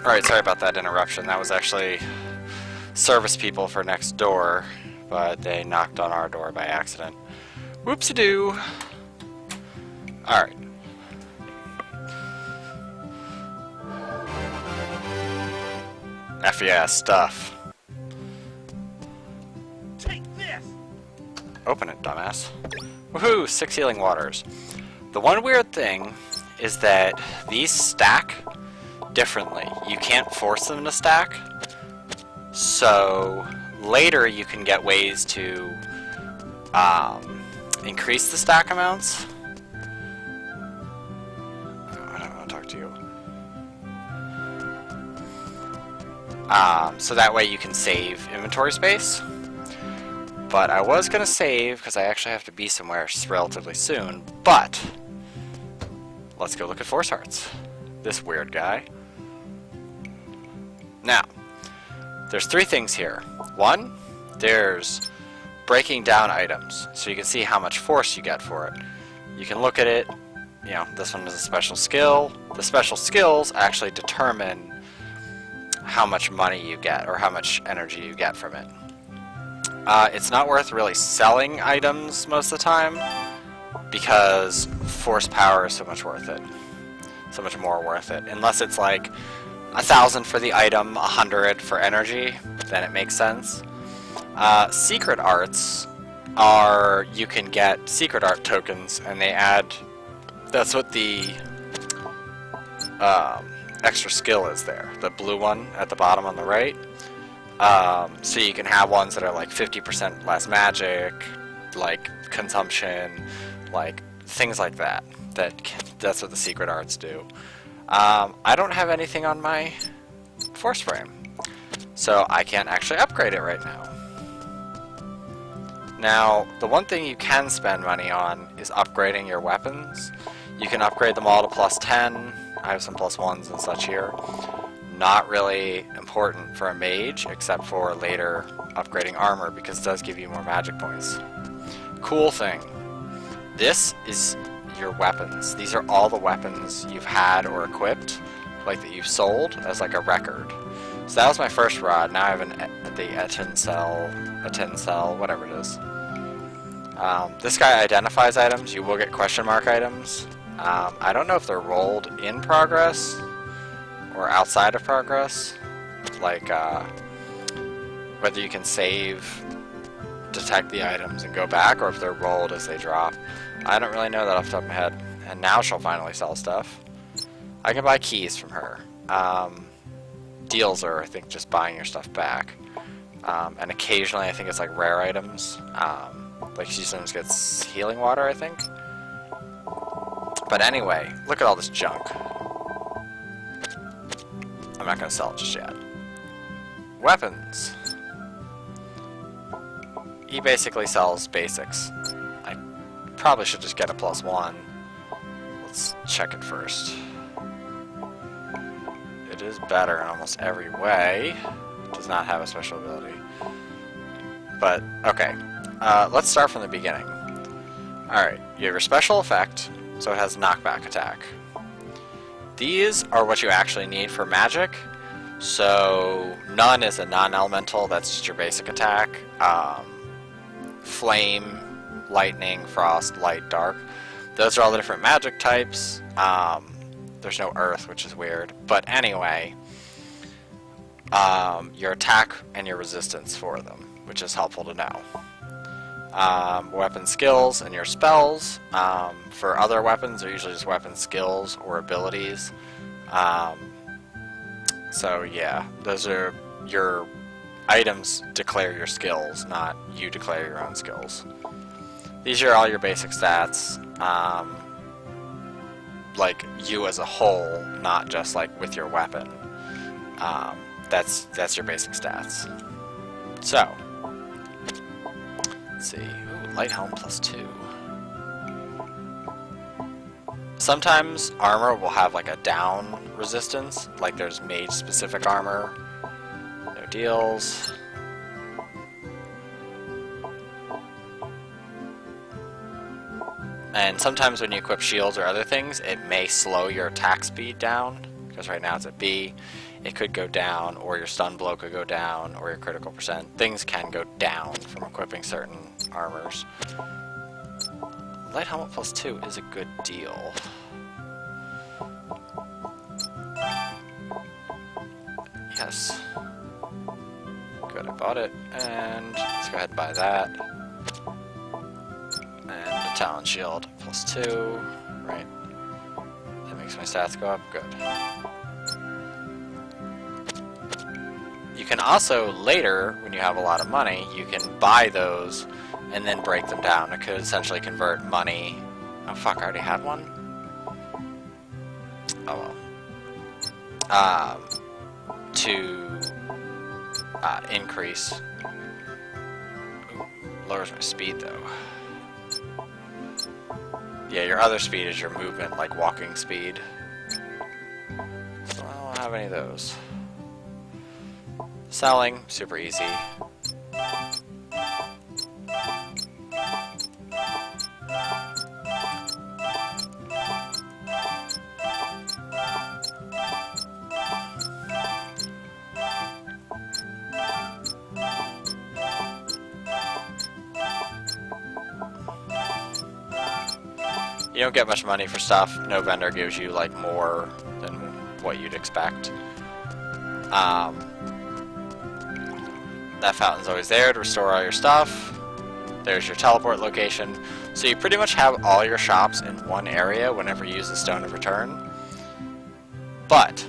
Speaker 1: Alright, sorry about that interruption. That was actually service people for next door, but they knocked on our door by accident. Whoopsie-doo! Alright. FES stuff.
Speaker 3: Take this!
Speaker 1: Open it, dumbass. Woohoo! 6 healing waters. The one weird thing is that these stack differently. You can't force them to stack. So later you can get ways to increase the stack amounts. Oh, I don't want to talk to you. So that way you can save inventory space. But I was going to save, because I actually have to be somewhere relatively soon, but let's go look at Force Hearts. This weird guy. Now, there's 3 things here. 1, there's breaking down items, so you can see how much force you get for it. You can look at it, you know, this one is a special skill. The special skills actually determine how much money you get, or how much energy you get from it. It's not worth really selling items most of the time, because force power is so much worth it. So much more worth it. Unless it's like 1,000 for the item, 100 for energy, then it makes sense. Secret arts are, you can get secret art tokens, and they add, that's what the extra skill is there, the blue one at the bottom on the right. So you can have ones that are like 50% less magic, like consumption, like things like that. That's what the secret arts do. I don't have anything on my force frame, so I can't actually upgrade it right now. Now, the one thing you can spend money on is upgrading your weapons. You can upgrade them all to +10. I have some +1s and such here. Not really important for a mage, except for later upgrading armor, because it does give you more magic points. Cool thing. This is your weapons. These are all the weapons you've had or equipped, like that you've sold, as like a record. So that was my first rod. Now I have the Etincel, whatever it is. This guy identifies items. You will get question mark items. I don't know if they're rolled in progress or outside of progress, like whether you can save, detect the items and go back, or if they're rolled as they drop. I don't really know that off the top of my head. And now she'll finally sell stuff. I can buy keys from her. Deals are, I think, just buying your stuff back. And occasionally I think it's like rare items. Like she sometimes gets healing water, I think. But anyway, look at all this junk. I'm not going to sell it just yet. Weapons. He basically sells basics. I probably should just get a +1. Let's check it first. It is better in almost every way. It does not have a special ability. But, okay. Let's start from the beginning. Alright, you have your special effect, so it has knockback attack. These are what you actually need for magic. So, none is a non-elemental, that's just your basic attack. Flame, lightning, frost, light, dark. Those are all the different magic types. There's no earth, which is weird. But anyway, your attack and your resistance for them, which is helpful to know. Weapon skills and your spells. For other weapons, they're usually just weapon skills or abilities. So yeah, those are your items declare your skills, not you declare your own skills. These are all your basic stats. Like you as a whole, not just like with your weapon. That's your basic stats. So, let's see. Ooh, light helm +2. Sometimes armor will have like a down resistance, like there's mage specific armor. No deals. And sometimes when you equip shields or other things, it may slow your attack speed down, because right now it's at B. It could go down, or your stun blow could go down, or your critical percent. Things can go down from equipping certain armors. Light helmet +2 is a good deal. Yes. Good, I bought it, and let's go ahead and buy that. And a Talon Shield +2, right? That makes my stats go up, good. You can also, later, when you have a lot of money, you can buy those and then break them down. It could essentially convert money. Oh fuck, I already had one? Oh well. To increase. Ooh, lowers my speed though. Yeah, your other speed is your movement, like walking speed. So I don't have any of those. Selling, super easy. You don't get much money for stuff. No vendor gives you like more than what you'd expect. That fountain's always there to restore all your stuff. There's your teleport location. So you pretty much have all your shops in one area whenever you use the Stone of Return. But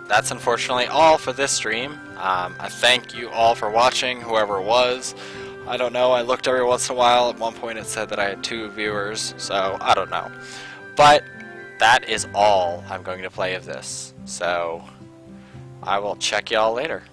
Speaker 1: that's unfortunately all for this stream. I thank you all for watching, whoever it was. I don't know, I looked every once in a while. At one point it said that I had 2 viewers, so I don't know. But that is all I'm going to play of this. So I will check y'all later.